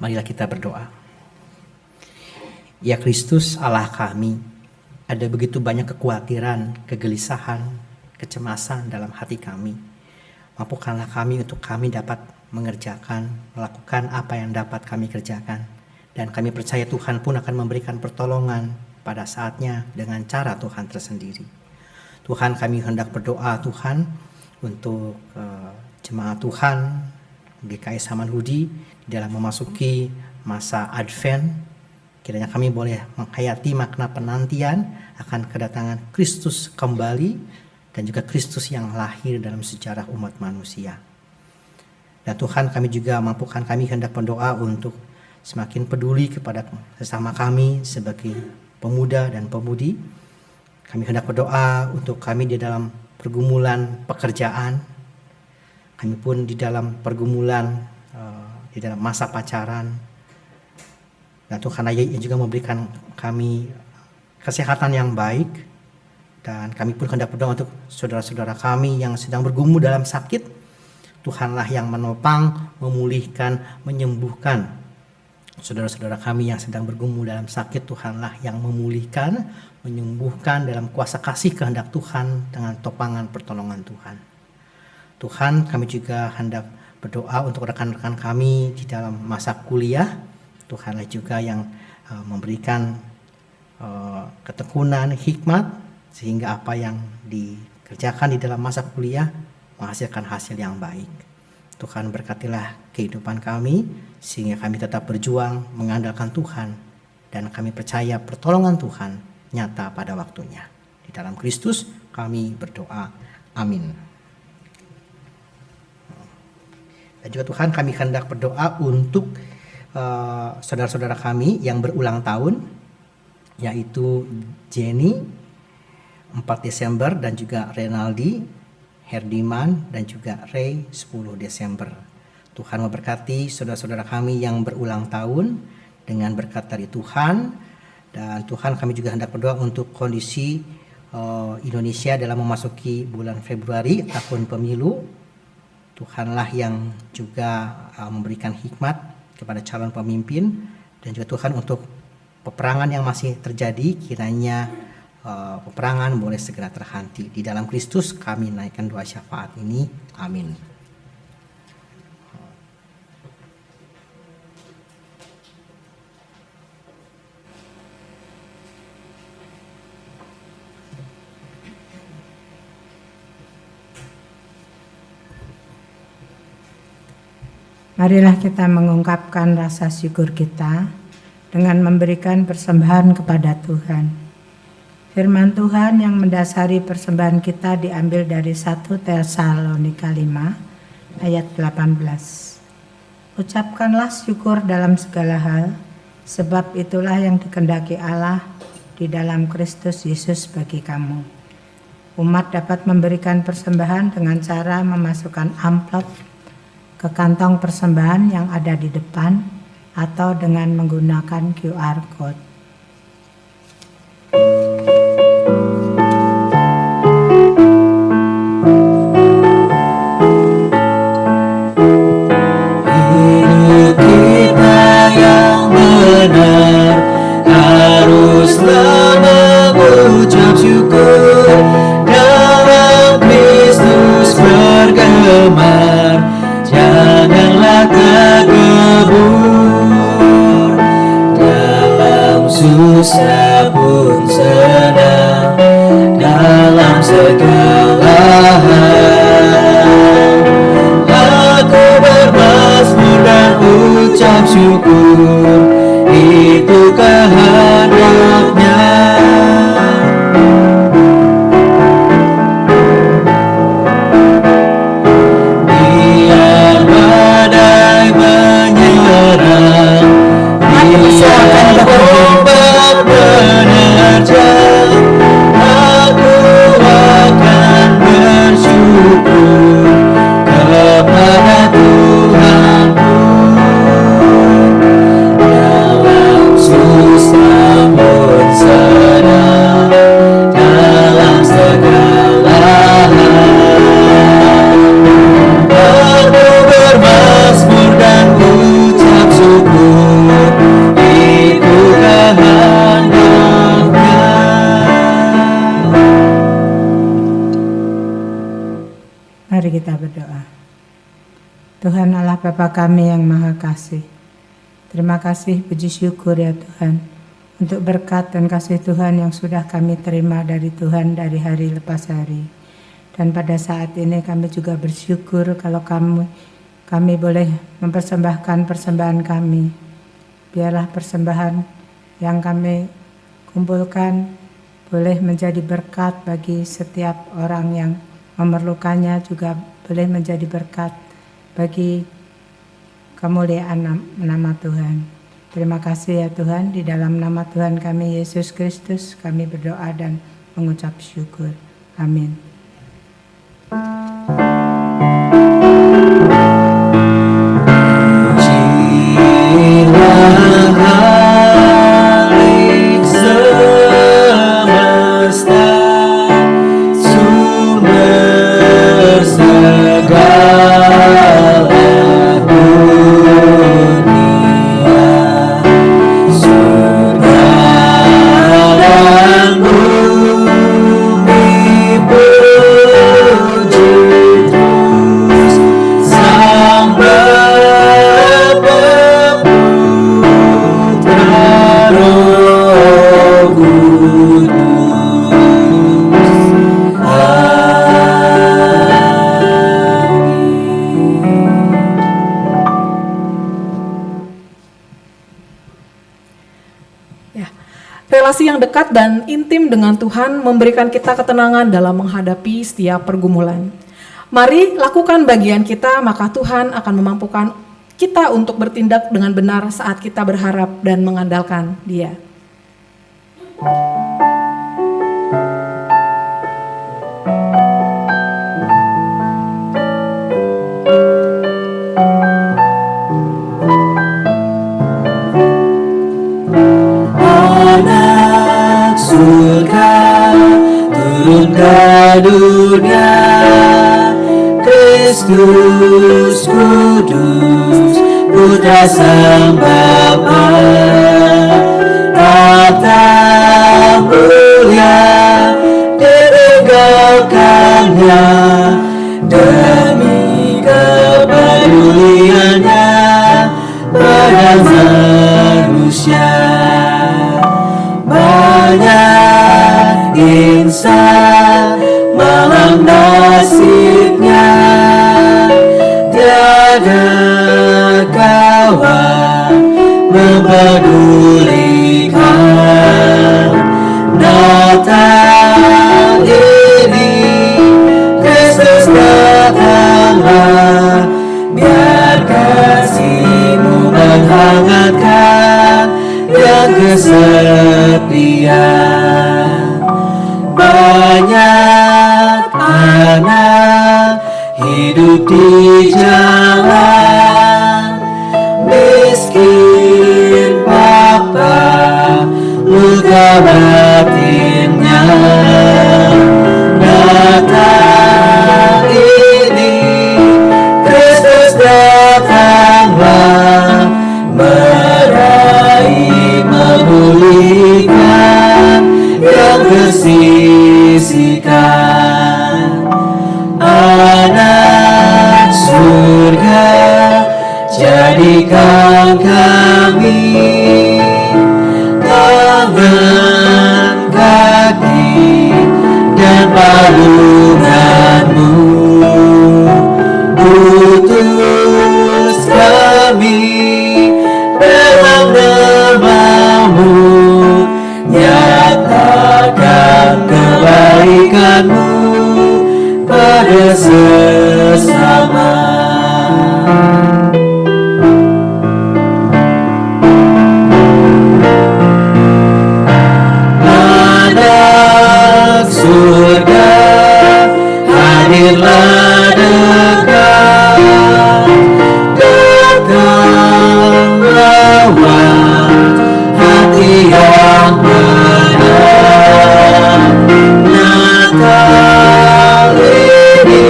C: Marilah kita berdoa. Ya Kristus Allah kami, ada begitu banyak kekhawatiran, kegelisahan, kecemasan dalam hati kami. Mampukanlah kami untuk kami dapat mengerjakan, melakukan apa yang dapat kami kerjakan. Dan kami percaya Tuhan pun akan memberikan pertolongan pada saatnya dengan cara Tuhan tersendiri. Tuhan, kami hendak berdoa Tuhan untuk jemaat Tuhan GKI Samanhudi di dalam memasuki masa Advent. Kiranya kami boleh menghayati makna penantian akan kedatangan Kristus kembali dan juga Kristus yang lahir dalam sejarah umat manusia. Dan Tuhan, kami juga mampukan kami hendak berdoa untuk semakin peduli kepada sesama kami sebagai pemuda dan pemudi. Kami hendak berdoa untuk kami di dalam pergumulan pekerjaan. Kami pun di dalam pergumulan di dalam masa pacaran. Dan Tuhan juga memberikan kami kesehatan yang baik. Dan kami pun hendak berdoa untuk saudara-saudara kami yang sedang bergumul dalam sakit. Tuhanlah yang menopang, memulihkan, menyembuhkan. Saudara-saudara kami yang sedang bergumul dalam sakit, Tuhanlah yang memulihkan, menyembuhkan dalam kuasa kasih kehendak Tuhan dengan topangan pertolongan Tuhan. Tuhan, kami juga hendak berdoa untuk rekan-rekan kami di dalam masa kuliah. Tuhanlah juga yang memberikan ketekunan, hikmat, sehingga apa yang dikerjakan di dalam masa kuliah menghasilkan hasil yang baik. Tuhan, berkatilah kehidupan kami, sehingga kami tetap berjuang mengandalkan Tuhan, dan kami percaya pertolongan Tuhan nyata pada waktunya. Di dalam Kristus kami berdoa. Amin. Dan juga Tuhan, kami hendak berdoa untuk saudara-saudara kami yang berulang tahun, yaitu Jenny 4 Desember dan juga Renaldi, Herdiman dan juga Ray 10 Desember. Tuhan memberkati saudara-saudara kami yang berulang tahun dengan berkat dari Tuhan. Dan Tuhan, kami juga hendak berdoa untuk kondisi Indonesia dalam memasuki bulan Februari tahun pemilu. Tuhanlah yang juga memberikan hikmat kepada calon pemimpin, dan juga Tuhan untuk peperangan yang masih terjadi, kiranya peperangan boleh segera terhenti. Di dalam Kristus kami naikkan doa syafaat ini. Amin.
G: Marilah kita mengungkapkan rasa syukur kita dengan memberikan persembahan kepada Tuhan. Firman Tuhan yang mendasari persembahan kita diambil dari 1 Tesalonika 5 ayat 18. Ucapkanlah syukur dalam segala hal, sebab itulah yang dikehendaki Allah di dalam Kristus Yesus bagi kamu. Umat dapat memberikan persembahan dengan cara memasukkan amplop ke kantong persembahan yang ada di depan atau dengan menggunakan QR Code.
B: Hidup kita yang benar haruslah mengucap syukur, dalam Kristus bergemar. Janganlah takabur, dalam susah pun senang, dalam segala hal. Aku bermazmur dan ucap syukur, itu kehendaknya. Ombak menerjang, aku akan
G: Mari kita berdoa. Tuhan Allah Bapa kami yang Maha Kasih, terima kasih, puji syukur ya Tuhan, untuk berkat dan kasih Tuhan yang sudah kami terima dari Tuhan dari hari lepas hari. Dan pada saat ini kami juga bersyukur kalau kami boleh mempersembahkan persembahan kami. Biarlah persembahan yang kami kumpulkan boleh menjadi berkat bagi setiap orang yang memerlukannya, juga boleh menjadi berkat bagi kemuliaan nama Tuhan. Terima kasih ya Tuhan, di dalam nama Tuhan kami Yesus Kristus kami berdoa dan mengucap syukur. Amin.
A: Relasi yang dekat dan intim dengan Tuhan memberikan kita ketenangan dalam menghadapi setiap pergumulan. Mari lakukan bagian kita, maka Tuhan akan memampukan kita untuk bertindak dengan benar saat kita berharap dan mengandalkan Dia.
B: Turun ke dunia, Kristus kudus, Putra Sang Bapa, tata mulia ditinggalkannya demi kepeduliannya pada manusia. Banyak insan malang nasibnya, tiada kawan mempedulikan. Natal ini Kristus datanglah, biar kasih-Mu menghangatkan yang kesepian. Banyak anak hidup di jalan, miskin papa, luka batinnya. Natal ini Kristus datanglah, meraih memulihkan yang tersisihkan. Anak surga, jadikan kami tangan, kaki, dan palungan-Mu. Utus kami dalam nama-Mu, nyatakan kebaikan-Mu pada sesama. Anak surga, hadirlah dekat, datang lawan hati yang benar. Natal ini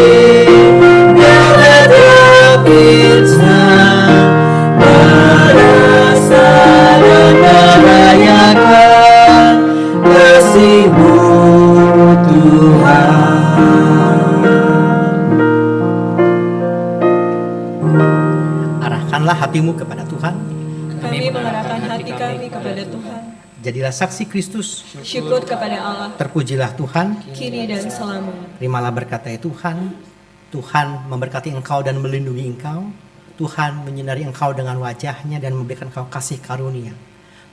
B: biarlah tiap insan merasa dan merayakan kasih-Mu Tuhan.
C: Arahkanlah hatimu kepada Tuhan.
D: Kami mengarahkan hati kami kepada Tuhan.
C: Jadilah saksi Kristus.
D: Syukur kepada Allah,
C: Terpujilah Tuhan.
D: kini dan selamanya.
C: Terimalah berkat dari Tuhan. Tuhan memberkati engkau dan melindungi engkau. Tuhan menyinari engkau dengan wajahnya dan memberikan engkau kasih karunia.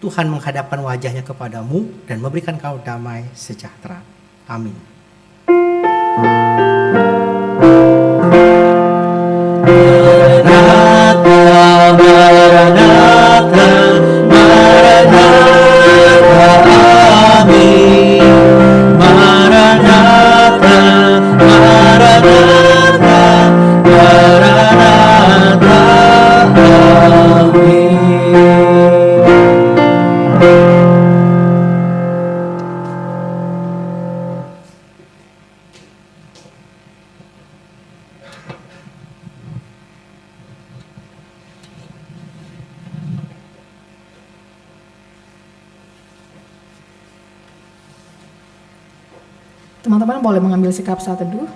C: Tuhan menghadapkan wajahnya kepadamu dan memberikan engkau damai sejahtera. Amin.
B: Maranatha, Maranatha, amin. Maranatha, Maranatha, Maranatha, amin.
A: Teman-teman boleh mengambil sikap saat teduh.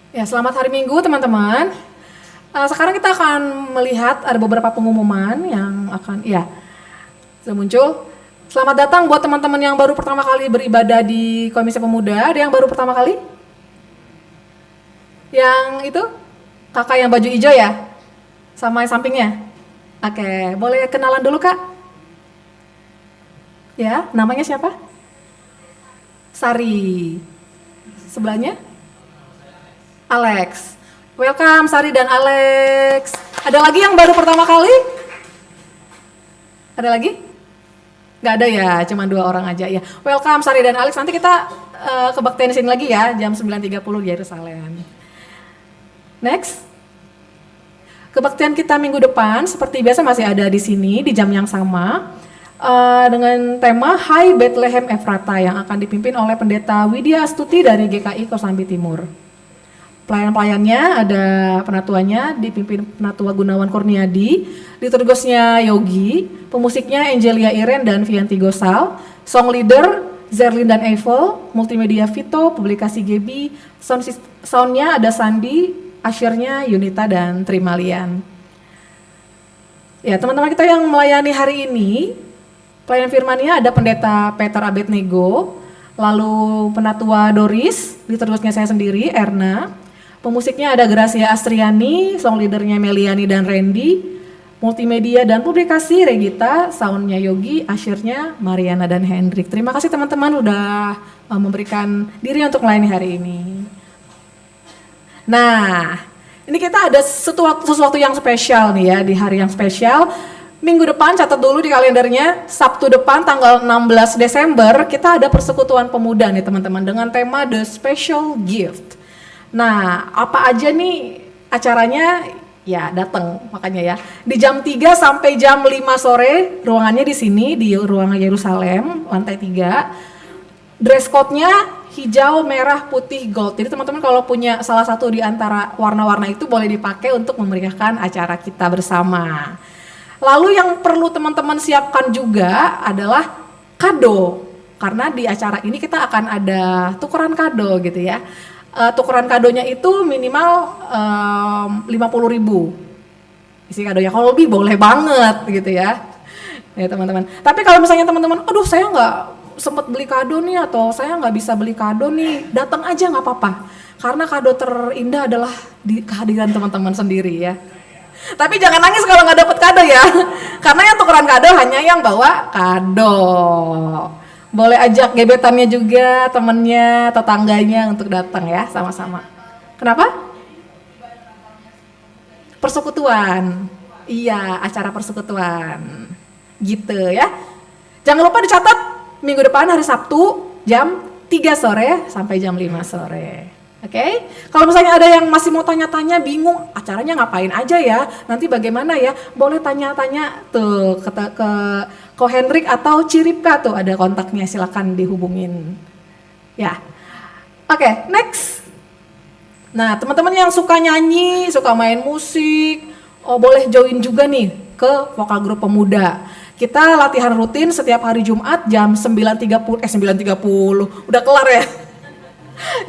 A: Ya, selamat hari Minggu teman-teman. Sekarang kita akan melihat ada beberapa pengumuman yang akan, sudah muncul. Selamat datang buat teman-teman yang baru pertama kali beribadah di Komisi Pemuda. Ada yang baru pertama kali? Yang itu? Kakak yang baju hijau ya? Sama yang sampingnya? Oke, boleh kenalan dulu Kak? Ya, namanya siapa? Sari. Sebelahnya? Alex. Welcome Sari dan Alex. Ada lagi yang baru pertama kali? Ada lagi? Nggak ada ya, cuma 2 orang aja ya. Welcome Sari dan Alex. Nanti kita kebaktian di sini lagi ya, jam 9.30 di Yerusalem. Next. Kebaktian kita minggu depan seperti biasa masih ada di sini di jam yang sama. Dengan tema Hai Bethlehem Efrata yang akan dipimpin oleh Pendeta Widya Astuti dari GKI Kosambi Timur. Pelayan-pelayannya ada penatuannya dipimpin Penatua Gunawan Kurniadi, liturgosnya Yogi, pemusiknya Angelia Iren dan Vianti Gosal, song leader Zerlin dan Eiffel, multimedia Vito, publikasi Gebi, soundnya ada Sandi, asyirnya Yunita dan Trimalian. Ya teman-teman kita yang melayani hari ini, pelayan firmannya ada Pendeta Peter Abednego, lalu Penatua Doris, liturgosnya saya sendiri Erna, pemusiknya ada Gracia Astriani, song leadernya Meliani dan Randy, multimedia dan publikasi Regita, soundnya Yogi, asyirnya Mariana dan Hendrik. Terima kasih teman-teman udah memberikan diri untuk melayani hari ini. Nah, ini kita ada sesuatu yang spesial nih ya, di hari yang spesial. Minggu depan catat dulu di kalendernya, Sabtu depan tanggal 16 Desember kita ada persekutuan pemuda nih teman-teman dengan tema The Special Gift. Nah, apa aja nih acaranya? Ya, datang makanya ya. Di jam 3 sampai jam 5 sore, ruangannya di sini di ruangan Yerusalem, lantai 3. Dress code-nya hijau, merah, putih, gold. Jadi teman-teman kalau punya salah satu di antara warna-warna itu boleh dipakai untuk memeriahkan acara kita bersama. Lalu yang perlu teman-teman siapkan juga adalah kado. Karena di acara ini kita akan ada tukeran kado gitu ya. Tukeran kadonya itu minimal 50.000 isi kadonya, kalau lebih boleh banget gitu ya teman-teman. Tapi kalau misalnya teman-teman, aduh saya nggak sempat beli kado nih atau saya nggak bisa beli kado nih, datang aja nggak apa-apa, karena kado terindah adalah di kehadiran teman-teman sendiri ya. Tapi jangan nangis kalau nggak dapet kado ya, karena yang tukeran kado hanya yang bawa kado. Boleh ajak gebetannya juga, temennya, tetangganya untuk datang ya sama-sama. Kenapa? Persekutuan. Iya, acara persekutuan. Gitu ya. Jangan lupa dicatat minggu depan hari Sabtu jam 3 sore sampai jam 5 sore. Oke, kalau misalnya ada yang masih mau tanya-tanya, bingung acaranya ngapain aja ya, nanti bagaimana ya, boleh tanya-tanya tuh ke Ko Hendrik atau Ciripka tuh ada kontaknya, silakan dihubungin. Ya, oke, next. Nah, teman-teman yang suka nyanyi, suka main musik, boleh join juga nih ke vokal grup pemuda. Kita latihan rutin setiap hari Jumat jam 9.30, 9.30, udah kelar ya?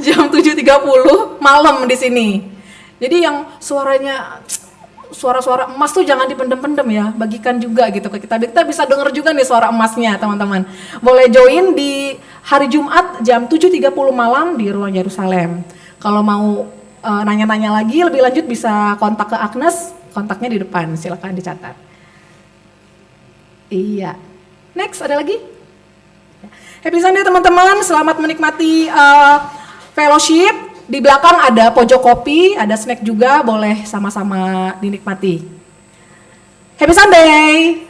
A: Jam 7.30 malam di sini. Jadi yang suaranya suara-suara emas tuh jangan dipendem-pendem ya, bagikan juga gitu ke kita. Kita bisa denger juga nih suara emasnya, teman-teman. Boleh join di hari Jumat jam 7.30 malam di Ruang Yerusalem. Kalau mau nanya-nanya lagi lebih lanjut bisa kontak ke Agnes, kontaknya di depan, silakan dicatat. Iya. Next, ada lagi? Happy Sunday teman-teman, selamat menikmati fellowship. Di belakang ada pojok kopi, ada snack juga, boleh sama-sama dinikmati. Happy Sunday!